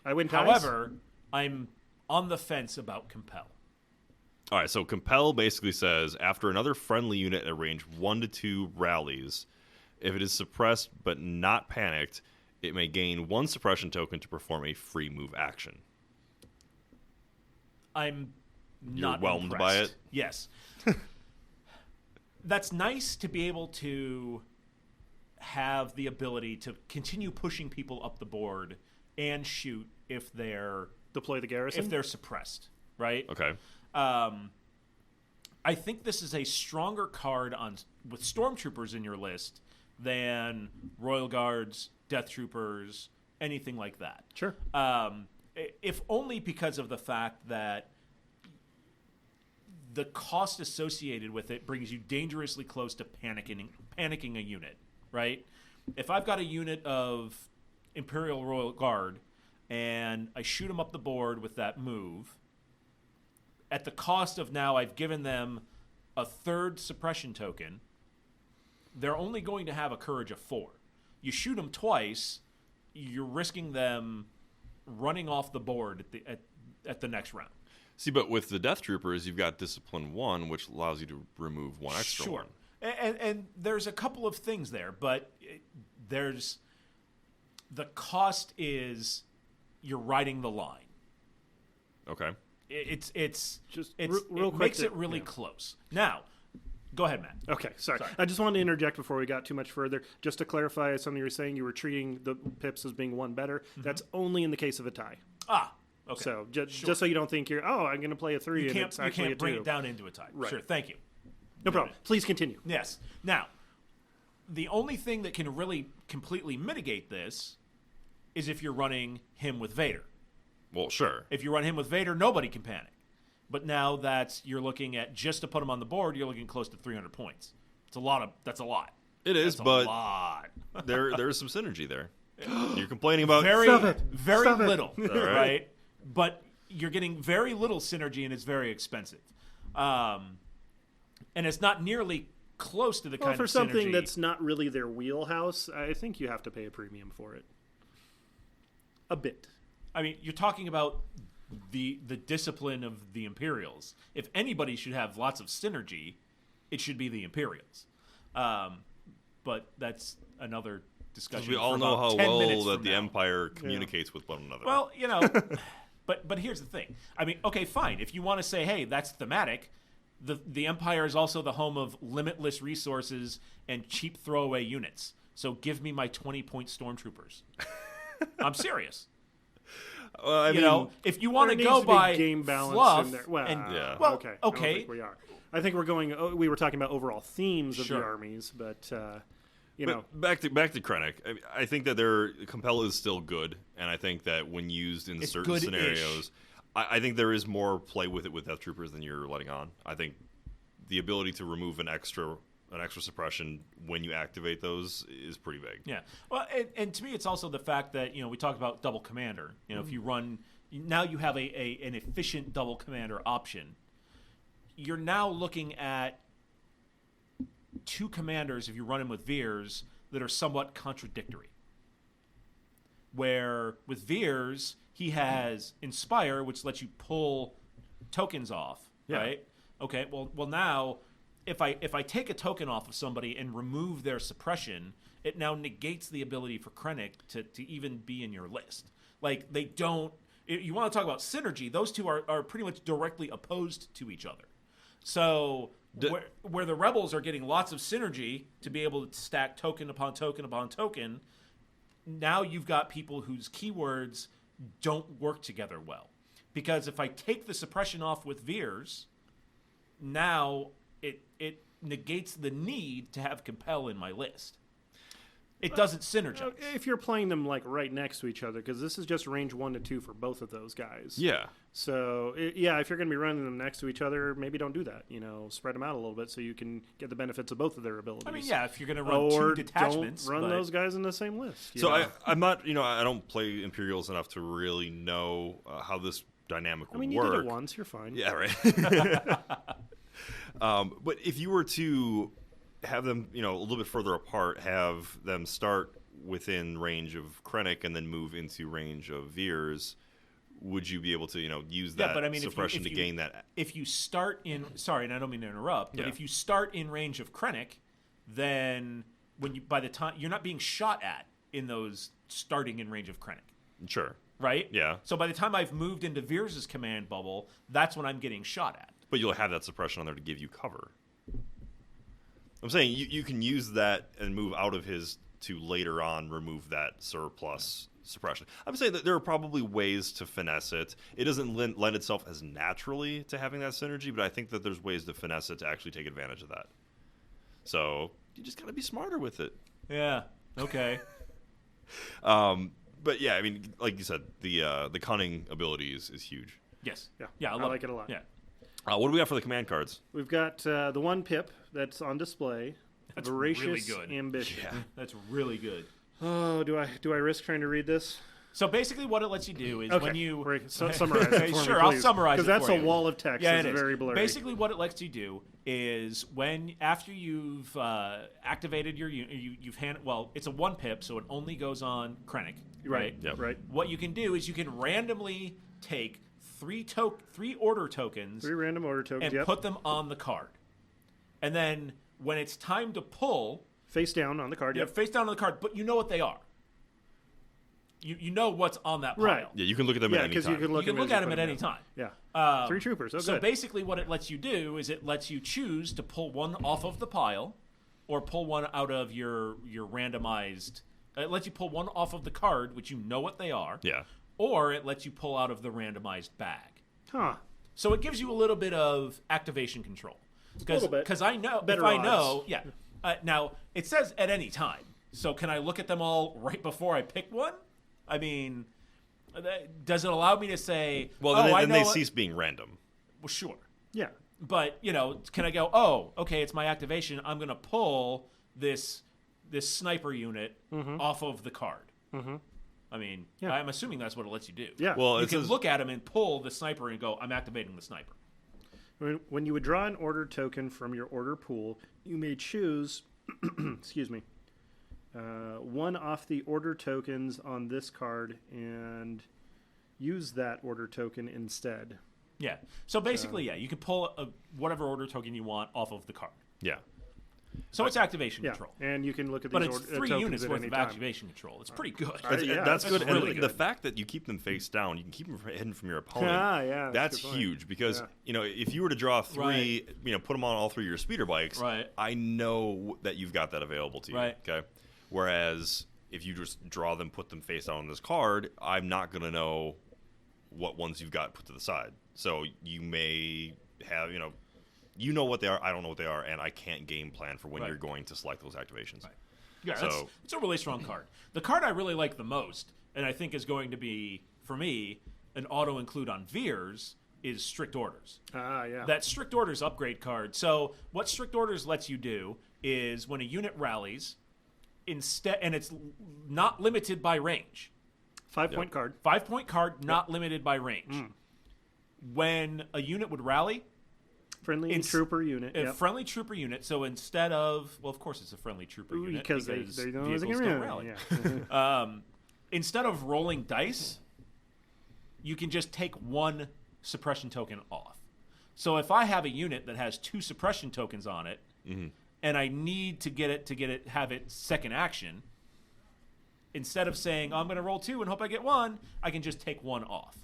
I win ties. However, I'm on the fence about Compel. All right, so Compel basically says after another friendly unit at range 1 to 2 rallies, if it is suppressed but not panicked, it may gain 1 suppression token to perform a free move action. I'm not whelmed impressed. by it? Yes. That's nice to be able to have the ability to continue pushing people up the board and shoot if they're deploy the garrison if they're suppressed, right? Okay. I think this is a stronger card with stormtroopers in your list than Royal Guards, Death Troopers, anything like that. Sure. If only because of the fact that the cost associated with it brings you dangerously close to panicking a unit, right? If I've got a unit of Imperial Royal Guard and I shoot them up the board with that move, at the cost of now I've given them a third suppression token, they're only going to have a courage of 4. You shoot them twice, you're risking them running off the board at the next round. See, but with the Death Troopers, you've got Discipline 1, which allows you to remove one extra one. And there's a couple of things there, but there's the cost is you're riding the line. Okay. Real quick makes it really close. Now, go ahead, Matt. Okay, sorry. I just wanted to interject before we got too much further. Just to clarify something you were saying, you were treating the pips as being one better. Mm-hmm. That's only in the case of a tie. Okay. So just so you don't think I'm going to play a 3 and it's actually a 2. You can't bring it down into a tie. Right. Sure, thank you. No problem. Please continue. Yes. Now, the only thing that can really completely mitigate this is if you're running him with Vader. Well, sure. If you run him with Vader, nobody can panic. But now you're looking at, just to put him on the board, you're looking close to 300 points. That's a lot. It is, That's but a lot. there is some synergy there. You're complaining about very Stop it. little, right? But you're getting very little synergy, and it's very expensive. And it's not nearly close to the kind of synergy. For something that's not really their wheelhouse, I think you have to pay a premium for it. A bit. I mean, you're talking about the discipline of the Imperials. If anybody should have lots of synergy, it should be the Imperials. But that's another discussion. We all know how well that the Empire communicates with one another. Well, but here's the thing. I mean, okay, fine. If you want to say, hey, that's thematic, the Empire is also the home of limitless resources and cheap throwaway units. So give me my 20-point stormtroopers. I'm serious. I mean, if you want to go by game balance fluff, in there. Well, yeah. Well, okay. okay. I don't think we are. I think we were talking about overall themes of the armies, but back to Krennic. I think that their compel is still good, and I think that when used in certain scenarios, I think there is more play with it with Death Troopers than you're letting on. I think the ability to remove an extra suppression when you activate those is pretty big. Yeah. Well, and to me, it's also the fact that we talk about double commander. If you run now, you have an efficient double commander option. You're now looking at 2 commanders, if you run them with Veers, that are somewhat contradictory. Where with Veers, he has Inspire, which lets you pull tokens off, right? Okay, well now, if I take a token off of somebody and remove their suppression, it now negates the ability for Krennic to even be in your list. Like, they don't... You want to talk about synergy, those two are pretty much directly opposed to each other. So where the Rebels are getting lots of synergy to be able to stack token upon token upon token, now you've got people whose keywords don't work together well. Because if I take the suppression off with Veers, now it negates the need to have Compel in my list. It doesn't synergize. If you're playing them like right next to each other, because this is just range 1 to 2 for both of those guys. Yeah. So if you're going to be running them next to each other, maybe don't do that. Spread them out a little bit so you can get the benefits of both of their abilities. I mean, if you're going to run 2 detachments, don't run those guys in the same list. So I'm not, I don't play Imperials enough to really know how this dynamic would work. You did it once. You're fine. Yeah, right. But if you were to have them, a little bit further apart, have them start within range of Krennic and then move into range of Veers, would you be able to, use that suppression to gain that? If you start in, sorry, and I don't mean to interrupt, but if you start in range of Krennic, then by the time you're not being shot at in those starting in range of Krennic. Sure. Right? Yeah. So by the time I've moved into Veers' command bubble, that's when I'm getting shot at. But you'll have that suppression on there to give you cover. I'm saying you can use that and move out of his to later on remove that surplus suppression. I'm saying that there are probably ways to finesse it. It doesn't lend itself as naturally to having that synergy, but I think that there's ways to finesse it to actually take advantage of that. So you just got to be smarter with it. Yeah. Okay. But yeah, I mean, like you said, the cunning ability is huge. Yes. Yeah. I like it a lot. Yeah. What do we got for the command cards? We've got the one pip that's on display. That's Voracious really good. Ambition. Yeah. That's really good. Oh, do I risk trying to read this? So basically, what it lets you do is when you summarize it for me, sure, I'll please. summarize it because that's for a you. wall of text. Yeah, it's it is. very blurry. Basically, what it lets you do is after you've activated your it's a 1 pip, so it only goes on Krennic, right? Yep. Right. What you can do is you can randomly take 3 order tokens, 3 random order tokens. and put them on the card, and then when it's time to pull, face down on the card. Yep. face down on the card, but you know what they are. You know what's on that pile. Right. Yeah, you can look at them at any because time. you can look at them at any time. Yeah. 3 troopers. Oh, So good. basically what it lets you do is it lets you choose to pull one off of the pile or pull one out of your randomized. It lets you pull one off of the card, which you know what they are. Yeah. Or it lets you pull out of the randomized bag. Huh. So it gives you a little bit of activation control. little bit. Because I know, Better if I odds. know, yeah. Now, it says at any time. So can I look at them all right before I pick one? I mean, does it allow me to say, Well, then they cease being random. Well, sure. Yeah. But, can I go, oh, okay, it's my activation. I'm going to pull this sniper unit off of the card. Mm-hmm. I mean, Yeah. I'm assuming that's what it lets you do. Yeah. Well, You can look at him and pull the sniper and go, I'm activating the sniper. When you would draw an order token from your order pool, you may choose, excuse me, one off the order tokens on this card and use that order token instead. Yeah. So basically, you can pull whatever order token you want off of the card. Yeah. So it's activation Yeah, control. and you can look at But these it's 3 tokens units at worth any of time. activation control. It's pretty good. Yeah, That's good. really And good. the fact that you keep them face down, you can keep them hidden from your opponent. Yeah, that's a good point. huge because Yeah. if you were to draw 3, Right. put them on all 3 of your speeder bikes, Right. I know that you've got that available to you. Right. Okay. Whereas if you just draw them, put them face down on this card, I'm not going to know what ones you've got put to the side. So you may have, you know what they are, I don't know what they are, and I can't game plan for when Right. you're going to select those activations. Right. Yeah, So- it's a really strong card. The card I really like the most, and I think is going to be, for me, an auto-include on Veers, is Strict Orders. Yeah. That Strict Orders upgrade card. So what Strict Orders lets you do is when a unit rallies, and it's not limited by range. 5-point card. 5-point card, not limited by range. When a unit would rally, Friendly trooper unit. a Yep. friendly trooper unit. So instead of, well, of course, it's a friendly trooper unit because they don't vehicles don't rally. Yeah. Instead of rolling dice, you can just take 1 suppression token off. So if I have a unit that has 2 suppression tokens on it, and I need to get it have its second action, instead of saying, I'm going to roll 2 and hope I get 1, I can just take 1 off.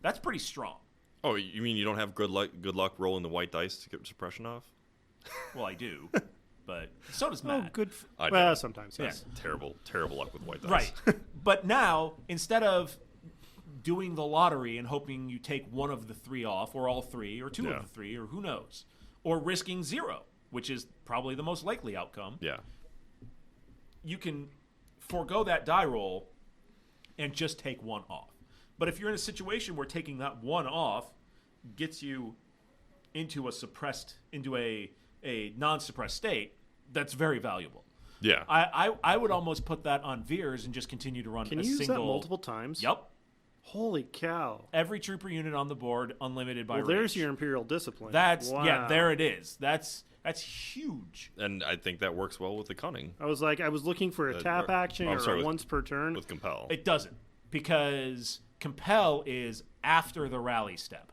That's pretty strong. Oh, you mean you don't have good luck rolling the white dice to get suppression off? Well, I do, but so does Oh, Matt. good. I Well, don't. sometimes. Yeah. Yes. Terrible luck with white dice. Right. But now, instead of doing the lottery and hoping you take 1 of the 3 off, or all 3, or 2 Yeah. of the 3, or who knows, or risking 0, which is probably the most likely outcome, Yeah. you can forego that die roll and just take 1 off. But if you're in a situation where taking that 1 off gets you into a non-suppressed state, that's very valuable. Yeah. I would almost put that on Veers and just continue to run Can a you use single. that multiple times? Yep. Holy cow. Every trooper unit on the board, unlimited by Well, range. there's your Imperial Discipline. Yeah, there it is. That's huge. And I think that works well with the cunning I was looking for a tap action I'm or sorry, a with- once per turn. with compel. It doesn't, because compel is after the rally step.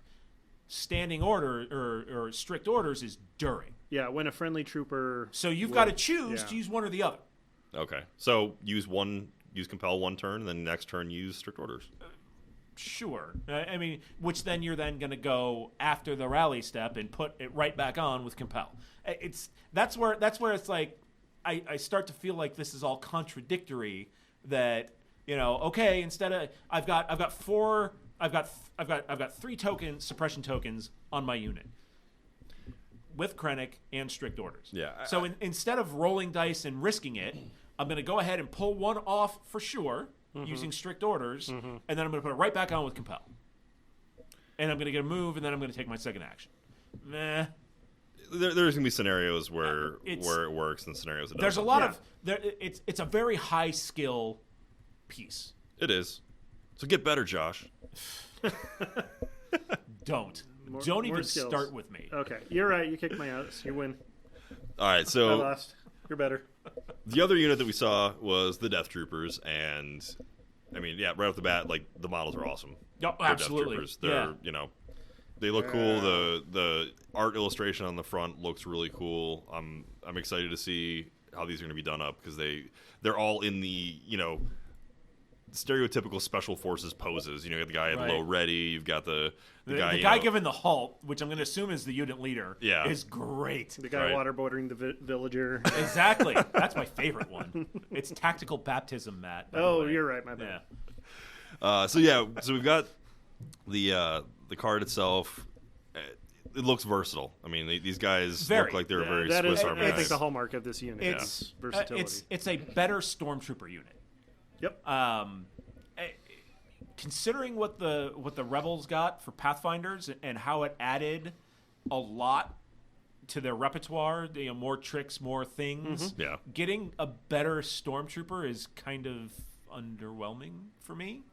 Standing order or strict orders is during. Yeah, when a friendly trooper. So you've got to choose yeah. to use one or the other. Okay. So use compel 1 turn, and then next turn use strict orders. Sure. I mean, which then you're then going to go after the rally step and put it right back on with compel. That's where it's like I start to feel like this is all contradictory. That okay, instead of I've got 3 suppression tokens on my unit with Krennic and strict orders. Yeah, So instead of rolling dice and risking it, I'm going to go ahead and pull one off for sure using strict orders, and then I'm going to put it right back on with compel. And I'm going to get a move, and then I'm going to take my second action. Meh. There's going to be scenarios where it works and scenarios it doesn't. There's a lot of it's a very high skill piece. It is. So get better, Josh. Don't More even skills. start with me. Okay, you're right. You kicked my ass. You win. All right, I so lost. You're better. the other unit that we saw was the Death Troopers, and I mean, yeah, right off the bat, like the models are awesome. Yep, They're absolutely. Death Troopers. They're they look cool. The art illustration on the front looks really cool. I'm excited to see how these are going to be done up because they're all in the stereotypical special forces poses. You got the guy at low ready. You've got the guy giving the halt, which I'm going to assume is the unit leader. Yeah. Is great. The guy waterboarding the villager. Exactly. That's my favorite one. It's tactical baptism, Matt. Oh, you're right. My bad. Yeah. So we've got the card itself. It looks versatile. I mean, these guys look like they're very that Swiss is, Army I think, knives. the hallmark of this unit. It's versatility. It's a better stormtrooper unit. Yep. Considering what the rebels got for Pathfinders and how it added a lot to their repertoire, more tricks, more things. Yeah. Getting a better stormtrooper is kind of underwhelming for me.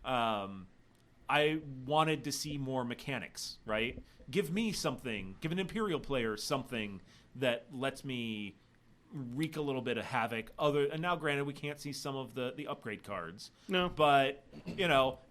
I wanted to see more mechanics, right? Give me something, give an Imperial player something that lets me wreak a little bit of havoc. And now, granted, we can't see some of the upgrade cards. No. But,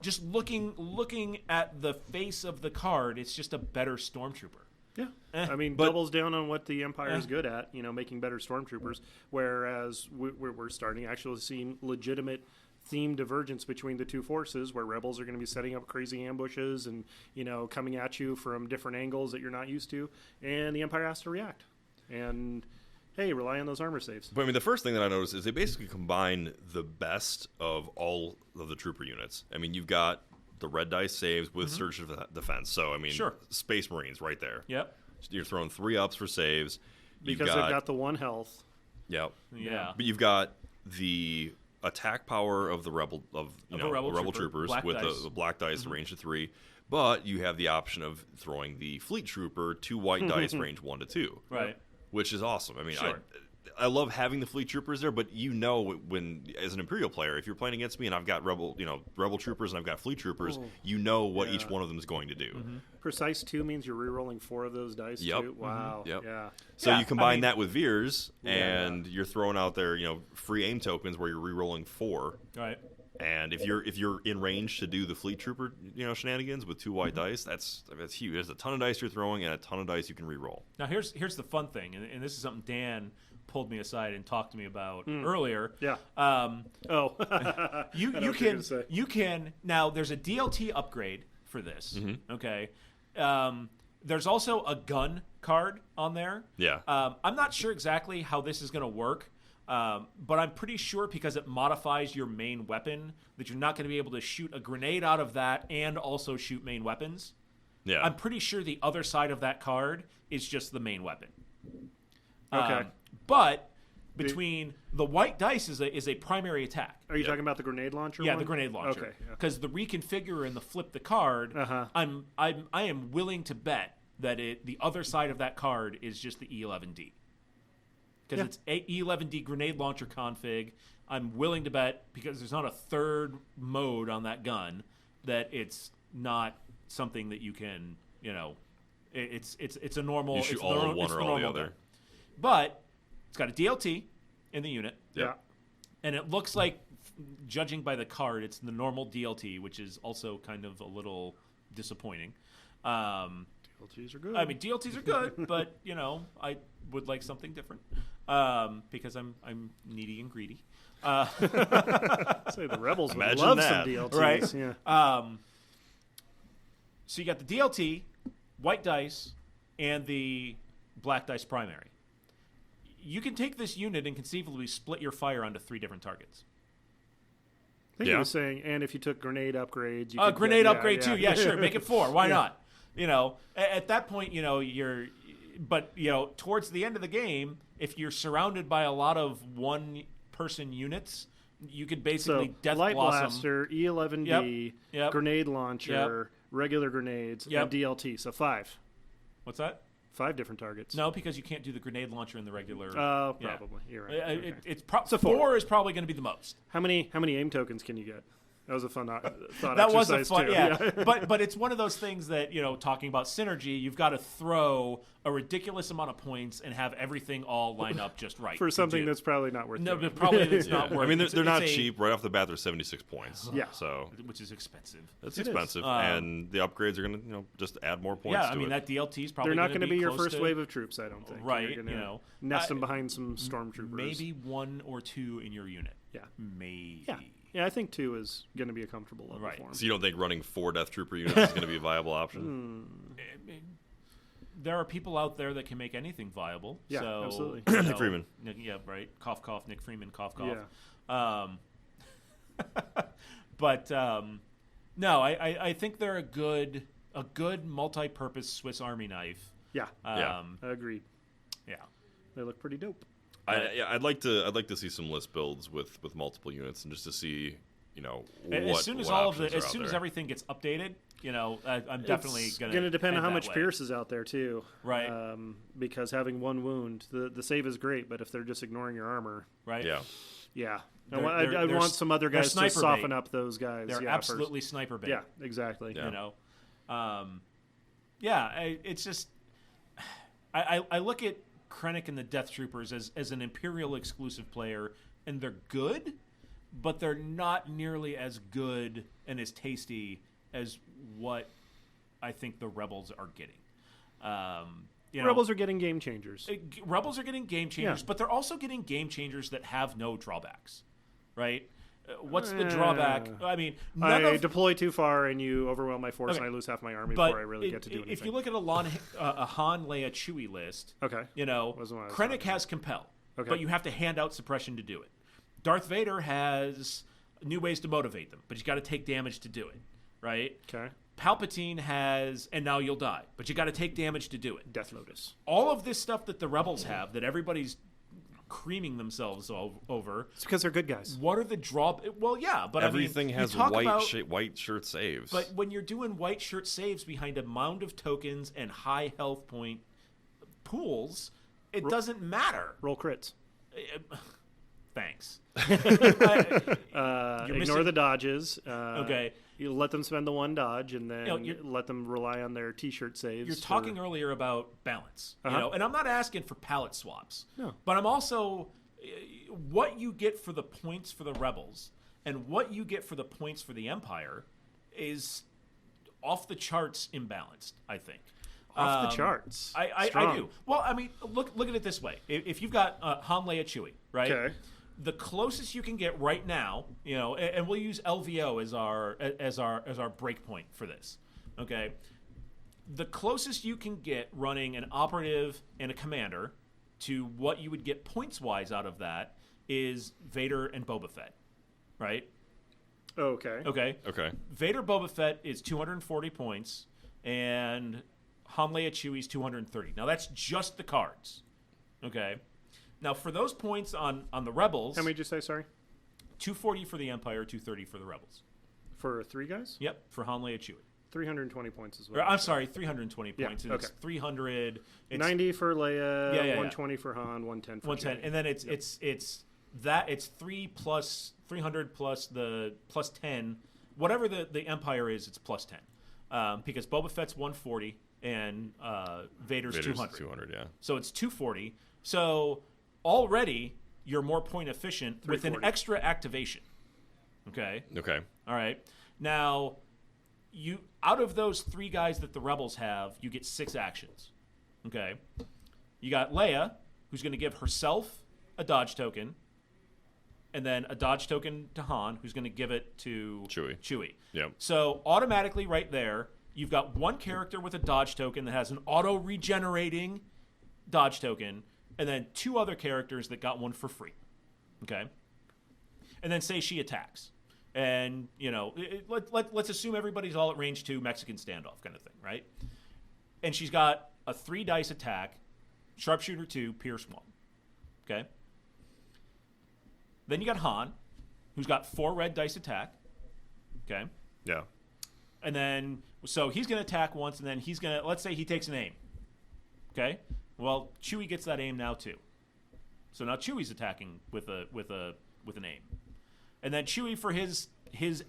just looking at the face of the card, it's just a better Stormtrooper. Yeah. I mean, doubles down on what the Empire is good at, making better stormtroopers, whereas we're starting actually seeing legitimate theme divergence between the two forces, where rebels are going to be setting up crazy ambushes and, coming at you from different angles that you're not used to, and the Empire has to react. And, hey, rely on those armor saves. But I mean, the first thing that I noticed is they basically combine the best of all of the trooper units. I mean, you've got the red dice saves with surge defense. So, I mean, Space Marines right there. Yep. You're throwing 3 ups for saves. Because they've got the 1 health. Yep. Yeah. But you've got the attack power of the rebel troopers black with dice. the black dice, range of 3. But you have the option of throwing the fleet trooper 2 white dice, range 1 to 2. Right. Which is awesome. I mean, Sure. I love having the fleet troopers there, but when as an Imperial player, if you're playing against me and I've got rebel troopers and I've got fleet troopers, what each one of them is going to do. Precise 2 means you're re-rolling 4 of those dice too. Wow. Yep. Yeah. So you combine that with Veers, and you're throwing out there, free aim tokens where you're re-rolling 4. Right. And if you're in range to do the fleet trooper, shenanigans with 2 white dice, that's huge. There's a ton of dice you're throwing and a ton of dice you can re-roll. Now here's the fun thing, and this is something Dan pulled me aside and talked to me about earlier. Yeah. You can now. There's a DLT upgrade for this. Okay. There's also a gun card on there. Yeah. I'm not sure exactly how this is going to work. But I'm pretty sure because it modifies your main weapon that you're not going to be able to shoot a grenade out of that and also shoot main weapons. Yeah. I'm pretty sure the other side of that card is just the main weapon. Okay. But between the white dice is a primary attack. Are you talking about the grenade launcher? Yeah, one? the grenade launcher. Okay. Because the reconfigure and the flip the card, I am willing to bet that the other side of that card is just the E11D. Because it's E11D grenade launcher config. I'm willing to bet, because there's not a third mode on that gun, that it's not something that you can, it's a normal. You shoot all in one or all the other. Gun. But it's got a DLT in the unit. Yeah. And it looks like, judging by the card, it's the normal DLT, which is also kind of a little disappointing. DLTs are good. I mean, DLTs are good, but I would like something different because I'm needy and greedy. Say the rebels would Imagine love that. some DLTs. Right? Yeah. So you got the DLT, white dice, and the black dice primary. You can take this unit and conceivably split your fire onto 3 different targets. I think he was saying, and if you took grenade upgrades, you could grenade get, upgrade too. Yeah, sure. Make it 4. Why not? At that point, towards the end of the game, if you're surrounded by a lot of 1 1-person units. You could basically Death Light Blossom. Blaster, E11D, Yep. Grenade Launcher, regular grenades, and DLT. So 5. What's that? 5 different targets. No, because you can't do the grenade launcher in the regular. Oh, probably. You're right. Okay. It's So 4 is probably going to be the most. How many aim tokens can you get? That was a fun thought That was a exercise fun, too. yeah. but it's one of those things that, talking about synergy, you've got to throw a ridiculous amount of points and have everything all line up just right for something that's probably not worth. No, doing. but probably it's not worth. I mean, it. they're not cheap. Right off the bat, they're 76 points. Yeah. So which is expensive. it's expensive, and the upgrades are going to just add more points. Yeah, to I mean it. that DLT is probably. They're not going to be your close first to, wave of troops. I don't think. Right. You're gonna nest them behind some stormtroopers. Maybe 1 or 2 in your unit. Yeah. Maybe. Yeah, I think 2 is going to be a comfortable level for them. So you don't think running 4 Death Trooper units is going to be a viable option? There are people out there that can make anything viable. Yeah, so, absolutely. Nick Freeman. Yeah, right. Cough, cough. Nick Freeman. Cough, cough. Yeah. But no, I think they're a good multi-purpose Swiss Army knife. Yeah. Agreed. Yeah. They look pretty dope. I'd like to see some list builds with multiple units and just to see as soon as as soon as everything gets updated, I'm definitely going to depend on how much Pierce is out there too, right? Because having 1 wound, the save is great, but if they're just ignoring your armor, right? Yeah. I want some other guys to soften up those guys. They're absolutely sniper bait. Yeah, exactly. Yeah. It's just I look at Krennic and the Death Troopers as an Imperial exclusive player, and they're good, but they're not nearly as good and as tasty as what I think the Rebels are getting. Rebels are getting game changers. Rebels are getting game changers, but they're also getting game changers that have no drawbacks, right? What's the drawback? I mean, I deploy too far and you overwhelm my force and I lose half my army before I really get to do anything. If you look at a Han, Leia, Chewie list, Krennic has Compel, but you have to hand out suppression to do it. Darth Vader has new ways to motivate them, but you got to take damage to do it, right? Okay. Palpatine has, and now you'll die, but you got to take damage to do it. Death Lotus. All of this stuff that the Rebels have, that everybody's creaming themselves over. It's because they're good guys. What are the drawbacks? Well, yeah, but everything has white shirt saves. But when you're doing white shirt saves behind a mound of tokens and high health point pools, it doesn't matter. Roll crits. Thanks. Ignore the dodges. Okay. You let them spend the 1 dodge, and then let them rely on their T-shirt saves. You're talking earlier about balance, and I'm not asking for palette swaps. No. But I'm also what you get for the points for the Rebels and what you get for the points for the Empire is off the charts imbalanced, I think. Off the charts. I do. Well, I mean, look at it this way. If you've got Han, Leia, Chewie, right? Okay. The closest you can get right now, and we'll use LVO as our break point for this. Okay. The closest you can get running an operative and a commander to what you would get points wise out of that is Vader and Boba Fett, right? Okay. Vader Boba Fett is 240 points, and Han, Leia, Chewie's 230. Now that's just the cards. Okay. Now for those points on the Rebels, how many did you say? Sorry. 240 for the Empire, 230 for the Rebels. For 3 guys? Yep. For Han, Leia, Chewie. 320 points as well. I'm sorry, 320 points. And okay. It's 300. It's 90 for Leia. 120 for Han. 110 for 110, Chewie. and then it's 300 plus the plus 10, whatever the Empire is. It's plus 10, because Boba Fett's 140 and Vader's 200. 200, yeah. So it's 240. So already you're more point efficient with an extra activation. Okay. All right. Now, you out of those 3 guys that the Rebels have, you get 6 actions. Okay. You got Leia, who's going to give herself a dodge token, and then a dodge token to Han, who's going to give it to Chewie. Yep. So automatically right there, you've got 1 character with a dodge token that has an auto-regenerating dodge token, and then 2 other characters that got 1 for free. Okay? And then say she attacks. And, let's assume everybody's all at range 2, Mexican standoff kind of thing, right? And she's got a 3 dice attack, sharpshooter 2, pierce 1. Okay? Then you got Han, who's got 4 red dice attack. Okay. Yeah. And then, so he's going to attack once, and then he's going to, let's say he takes an aim. Okay? Well, Chewie gets that aim now, too. So now Chewie's attacking with an aim. And then Chewie, for his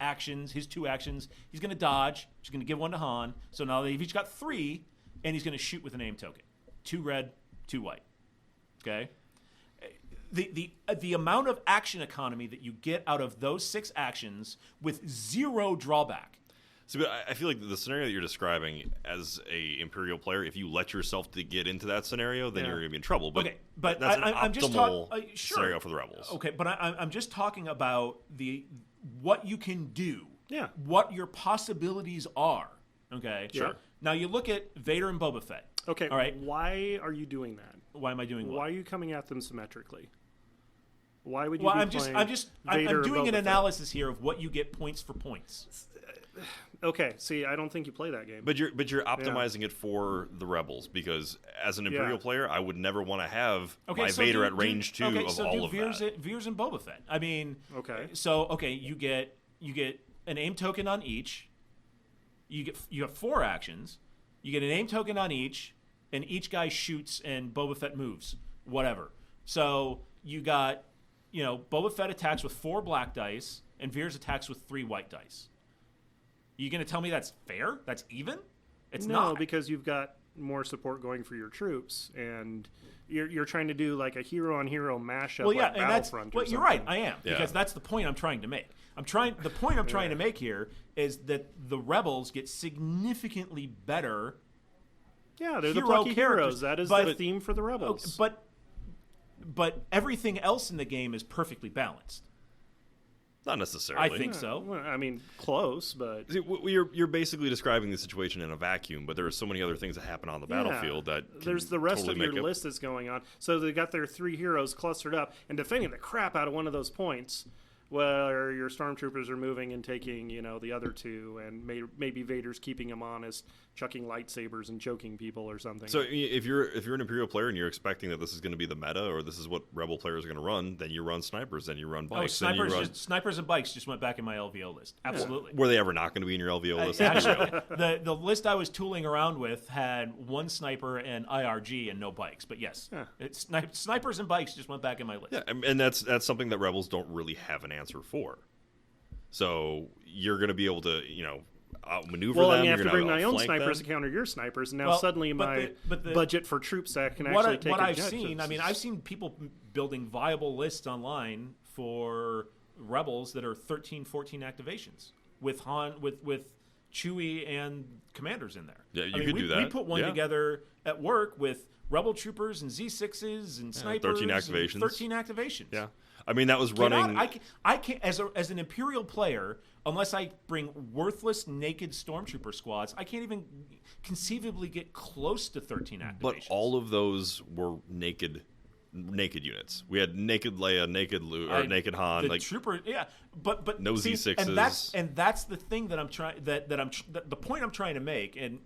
actions, his 2 actions, he's going to dodge. He's going to give one to Han. So now they've each got 3, and he's going to shoot with an aim token. 2 red, 2 white. Okay? The amount of action economy that you get out of those 6 actions with 0 drawback. So, but I feel like the scenario that you're describing as a Imperial player, if you let yourself to get into that scenario, then you're going to be in trouble. But, okay, but that's an I'm optimal sure. scenario for the Rebels. Okay, but I'm just talking about what you can do. Yeah. What your possibilities are. Okay. Sure. Now you look at Vader and Boba Fett. Okay. All right. Why are you doing that? Why am I doing what? Why are you coming at them symmetrically? Why would you? Well, be I'm doing an analysis here of what you get points for points. Okay, see, I don't think you play that game. But you're optimizing it for the Rebels, because as an Imperial player, I would never want to have my Vader at range 2 of all of that. Veers and Boba Fett. I mean, you get an aim token on each. You have 4 actions. You get an aim token on each, and each guy shoots and Boba Fett moves. Whatever. So you got, Boba Fett attacks with 4 black dice, and Veers attacks with 3 white dice. You going to tell me that's fair? That's even? It's not. No, because you've got more support going for your troops, and you're trying to do like a hero-on-hero mashup like Battlefront. Well, you're right. I am, because that's the point I'm trying to make. The point I'm trying to make here is that the Rebels get significantly better. Yeah, they're the plucky heroes. That is the theme for the Rebels. But everything else in the game is perfectly balanced. Not necessarily. I think so. Well, I mean, close, but see, you're basically describing the situation in a vacuum. But there are so many other things that happen on the battlefield that there's the rest totally of your list that's going on. So they got their 3 heroes clustered up and defending the crap out of one of those points, where your stormtroopers are moving and taking, the other 2, and maybe Vader's keeping them honest, chucking lightsabers and choking people or something. So if you're an Imperial player and you're expecting that this is going to be the meta, or this is what Rebel players are going to run, then you run snipers, then you run bikes. Snipers and bikes just went back in my LVO list. Absolutely. Yeah. Were they ever not going to be in your LVO list? Actually, the list I was tooling around with had 1 sniper and IRG and no bikes. But yes, snipers and bikes just went back in my list. Yeah, and that's something that Rebels don't really have an answer for. So you're going to be able to, outmaneuver them. Well, I have to bring my own snipers to counter your snipers, and now suddenly my budget for troops that can actually take objectives. I've seen people building viable lists online for Rebels that are 13, 14 activations with Chewie and commanders in there. Yeah, you could do that. We put one together at work with Rebel troopers and Z6s and snipers. 13 activations. 13 activations. Yeah. I mean, that was running. I can't as an Imperial player, unless I bring worthless naked stormtrooper squads, I can't even conceivably get close to 13 activations. But all of those were naked units. We had naked Leia, naked Luke, or naked Han, the trooper. Yeah, but no Z6s. and that's the thing that I'm trying. The point I'm trying to make, and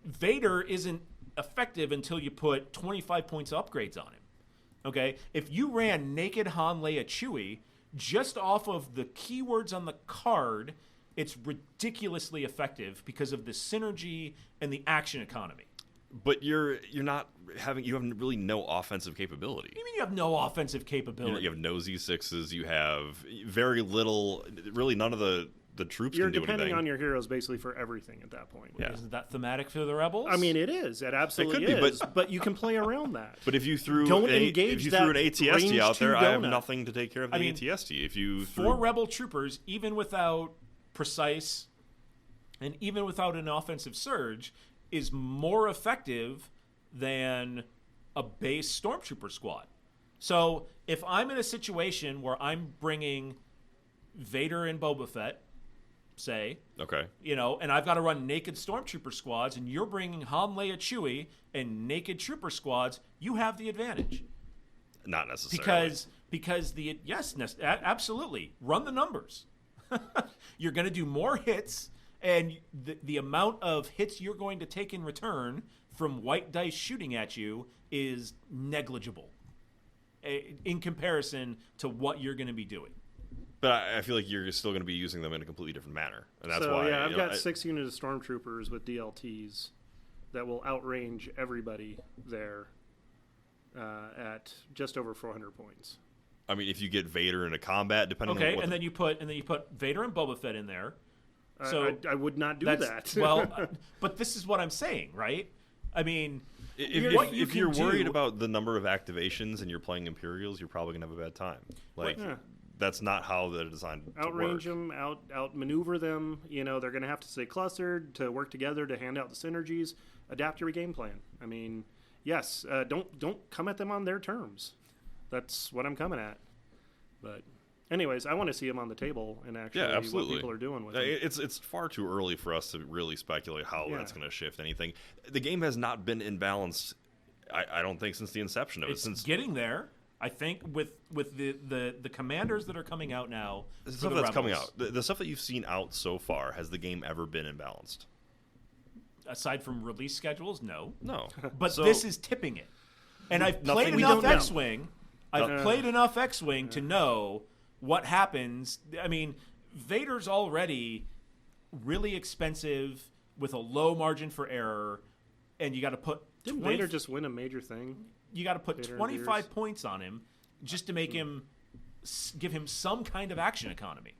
Vader isn't effective until you put 25 points of upgrades on him. Okay, if you ran naked Han, Leia, Chewie just off of the keywords on the card, it's ridiculously effective because of the synergy and the action economy. But you have really no offensive capability. What do you mean you have no offensive capability? You have no Z6s. You have very little. Really, none of the troops You're can do anything. depending on your heroes basically for everything at that point. Yeah. Isn't that thematic for the Rebels? I mean, it is. It absolutely is. But you can play around that. But if you threw Don't an engage ATST out there, donut. I have nothing to take care of the ATST. If you threw 4 Rebel troopers, even without precise and even without an offensive surge, is more effective than a base stormtrooper squad. So if I'm in a situation where I'm bringing Vader and Boba Fett, say, okay, and I've got to run naked stormtrooper squads, and you're bringing Han, Leia, Chewie, and naked trooper squads, you have the advantage. Not necessarily. Because absolutely, run the numbers. You're going to do more hits, and the amount of hits you're going to take in return from white dice shooting at you is negligible. in comparison to what you're going to be doing. But I feel like you're still going to be using them in a completely different manner, and that's why. Yeah, I've got 6 units of stormtroopers with DLTs that will outrange everybody there at just over 400 points. I mean, if you get Vader into combat, depending on what and then you put Vader and Boba Fett in there. So I would not do that. Well, but this is what I'm saying, right? I mean, if you're worried about the number of activations and you're playing Imperials, you're probably gonna have a bad time. That's not how they're designed to outrange work. them, outmaneuver them. They're going to have to stay clustered to work together to hand out the synergies. Adapt your game plan. I mean, yes, don't come at them on their terms. That's what I'm coming at. But anyways, I want to see them on the table and actually what people are doing with them. It's far too early for us to really speculate how that's going to shift anything. The game has not been imbalanced, I don't think, since the inception of it. Since getting there. I think with the commanders that are coming out now, the stuff that's coming out, the stuff that you've seen out so far, has the game ever been imbalanced? Aside from release schedules, no. But this is tipping it. And I've played enough X-Wing. I've played enough X-Wing to know what happens. I mean, Vader's already really expensive with a low margin for error, and you got to put. Didn't Vader just win a major thing? You got to put 25 points on him just to make give him some kind of action economy.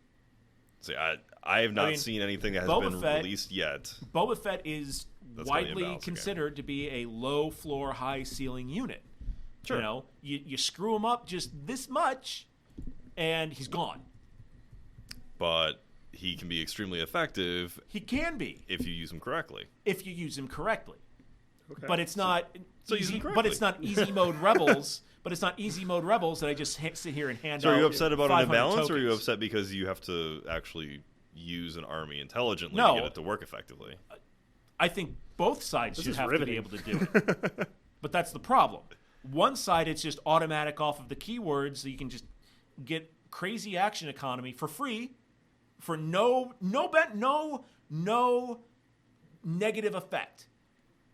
See, I have not seen anything that has been released yet. Boba Fett is widely considered to be a low floor, high ceiling unit. Sure. You screw him up just this much, and he's gone. But he can be extremely effective. He can be if you use him correctly. Okay. But it's not. So easy, but it's not easy mode rebels. But it's not easy mode rebels that I just sit here and hand out. So are you upset about an imbalance, tokens. or are you upset because you have to actually use an army intelligently to get it to work effectively? I think both sides should have to be able to do it. But that's the problem. One side, it's just automatic off of the keywords, so you can just get crazy action economy for free, for no negative effect.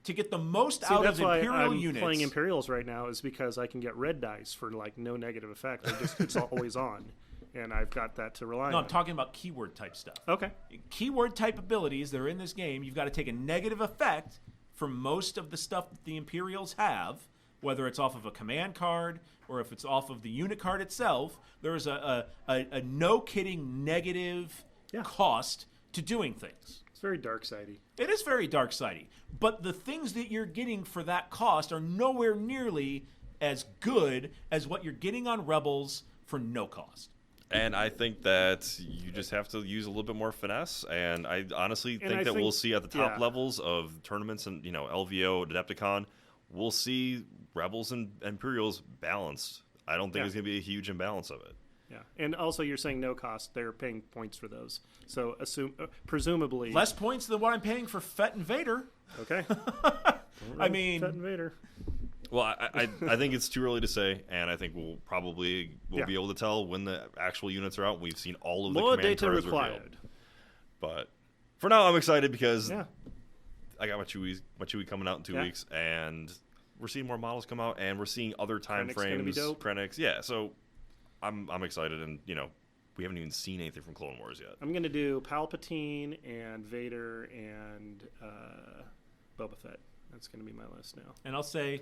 To get the most out of Imperial units. I'm playing Imperials right now is because I can get red dice for no negative effect. It's always on, and I've got that to rely on. No, I'm talking about keyword type stuff. Okay. Keyword type abilities that are in this game, you've got to take a negative effect for most of the stuff that the Imperials have, whether it's off of a command card or if it's off of the unit card itself. There's a no-kidding negative cost to doing things. It's very dark-sidey. It is very dark-sidey. But the things that you're getting for that cost are nowhere nearly as good as what you're getting on Rebels for no cost. And I think that you just have to use a little bit more finesse. And I honestly think we'll see at the top levels of tournaments and LVO, Adepticon, we'll see Rebels and Imperials balanced. I don't think there's going to be a huge imbalance of it. Yeah, and also you're saying no cost. They're paying points for those. So presumably less points than what I'm paying for Fett and Vader. Okay. I mean, Fett and Vader. Well, I think it's too early to say, and I think we'll be able to tell when the actual units are out. We've seen all of the more command data cards required. revealed. But for now, I'm excited because I got my Chewie coming out in 2 weeks, and we're seeing more models come out, and we're seeing other time frames. Krennic, so I'm excited, and we haven't even seen anything from Clone Wars yet. I'm gonna do Palpatine and Vader and Boba Fett. That's gonna be my list now. And I'll say,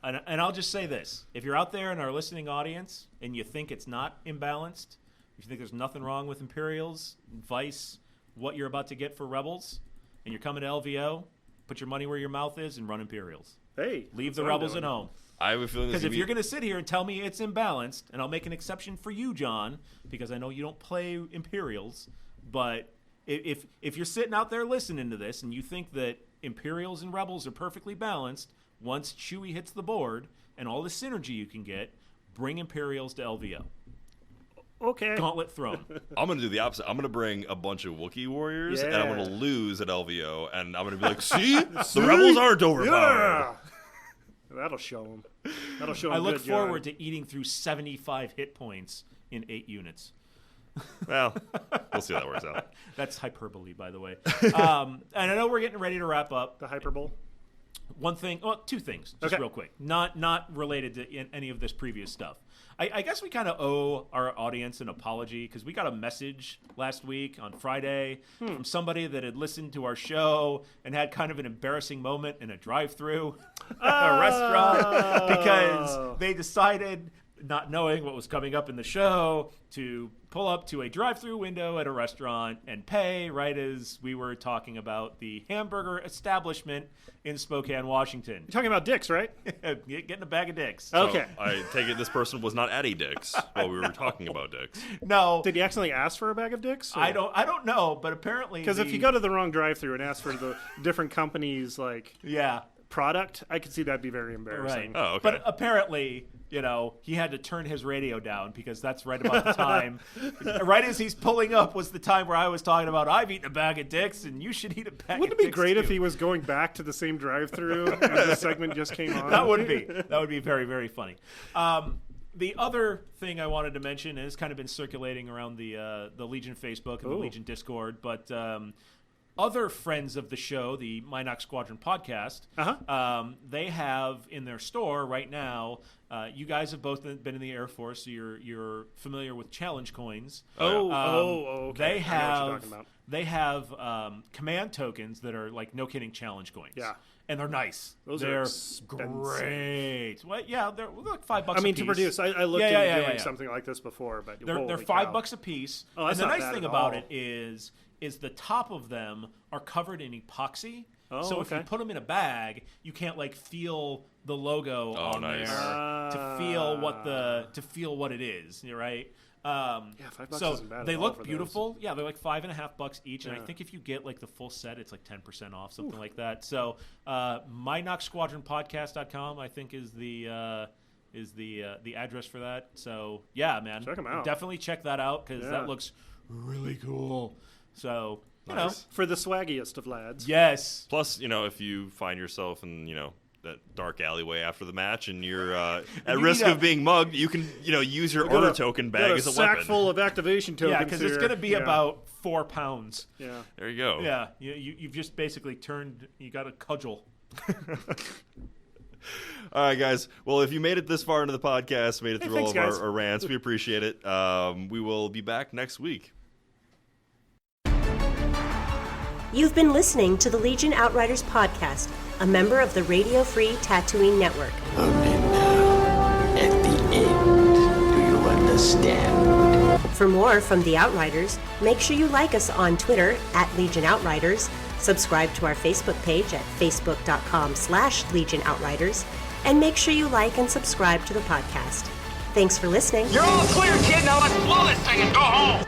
and I'll just say this: if you're out there in our listening audience and you think it's not imbalanced, if you think there's nothing wrong with Imperials, vice what you're about to get for Rebels, and you're coming to LVO, put your money where your mouth is and run Imperials. Hey, leave the Rebels at home. I have a feeling because if you're going to sit here and tell me it's imbalanced, and I'll make an exception for you, John, because I know you don't play Imperials, but if you're sitting out there listening to this and you think that Imperials and Rebels are perfectly balanced, once Chewie hits the board and all the synergy you can get, bring Imperials to LVO. Okay. Gauntlet thrown. I'm going to do the opposite. I'm going to bring a bunch of Wookiee warriors, and I'm going to lose at LVO, and I'm going to be like, see? The Rebels aren't overpowered. That'll show them. That'll show them. I look forward to eating through 75 hit points in 8 units. Well, we'll see how that works out. That's hyperbole, by the way. And I know we're getting ready to wrap up. The hyperbole? One thing, well, two things, just real quick, not related to any of this previous stuff. I guess we kind of owe our audience an apology because we got a message last week on Friday from somebody that had listened to our show and had kind of an embarrassing moment in a drive-thru at a restaurant because they decided, not knowing what was coming up in the show, to pull up to a drive-thru window at a restaurant and pay right as we were talking about the hamburger establishment in Spokane, Washington. You're talking about Dick's, right? Getting a bag of Dick's. Okay. So I take it this person was not at a Dick's while we were talking about Dick's. No. Did he accidentally ask for a bag of Dick's? Or? I don't know, but apparently Because if you go to the wrong drive-thru and ask for the different companies' product, I could see that'd be very embarrassing. Right. Oh, okay. But apparently, he had to turn his radio down because that's right about the time. Right as he's pulling up was the time where I was talking about I've eaten a bag of Dick's and you should eat a bag Wouldn't of it be Dick's great too. if he was going back to the same drive-thru and the segment just came on? That would be very, very funny. The other thing I wanted to mention is kind of been circulating around the Legion Facebook and the Legion Discord, but other friends of the show, the Minox Squadron podcast, they have in their store right now. You guys have both been in the Air Force, so you're familiar with challenge coins. Okay. They have command tokens that are like no kidding challenge coins. Yeah. And they're nice. They're great. Well, yeah, they're like $5 a piece. To produce, I looked into doing something like this before, but they're $5 a piece. Oh, and that's the not nice bad thing at about all. it is the top of them are covered in epoxy. Oh, so if you put them in a bag, you can't feel the logo on nice. there to feel what it is. Right? $5 so isn't bad they at all look for beautiful. Yeah, they're like $5.50 each, and I think if you get like the full set, it's like 10% off, something like that. So, MyNoxSquadronPodcast.com, I think is the address for that. So yeah, man, check them out. Definitely check that out because that looks really cool. So for the swaggiest of lads. Yes. Plus, if you find yourself in that dark alleyway after the match and you're at risk of being mugged, you can use your order token bag as a weapon. Sack full of activation tokens. Yeah, because it's going to be about 4 pounds. Yeah. There you go. Yeah, you've just basically you got a cudgel. All right, guys. Well, if you made it this far into the podcast, made it through all of guys. our rants, we appreciate it. We will be back next week. You've been listening to the Legion Outriders Podcast, a member of the Radio Free Tatooine Network. Only now, at the end, do you understand? For more from the Outriders, make sure you like us on Twitter at Legion Outriders, subscribe to our Facebook page at facebook.com/Legion Outriders, and make sure you like and subscribe to the podcast. Thanks for listening. You're all clear, kid. Now let's blow this thing and go home.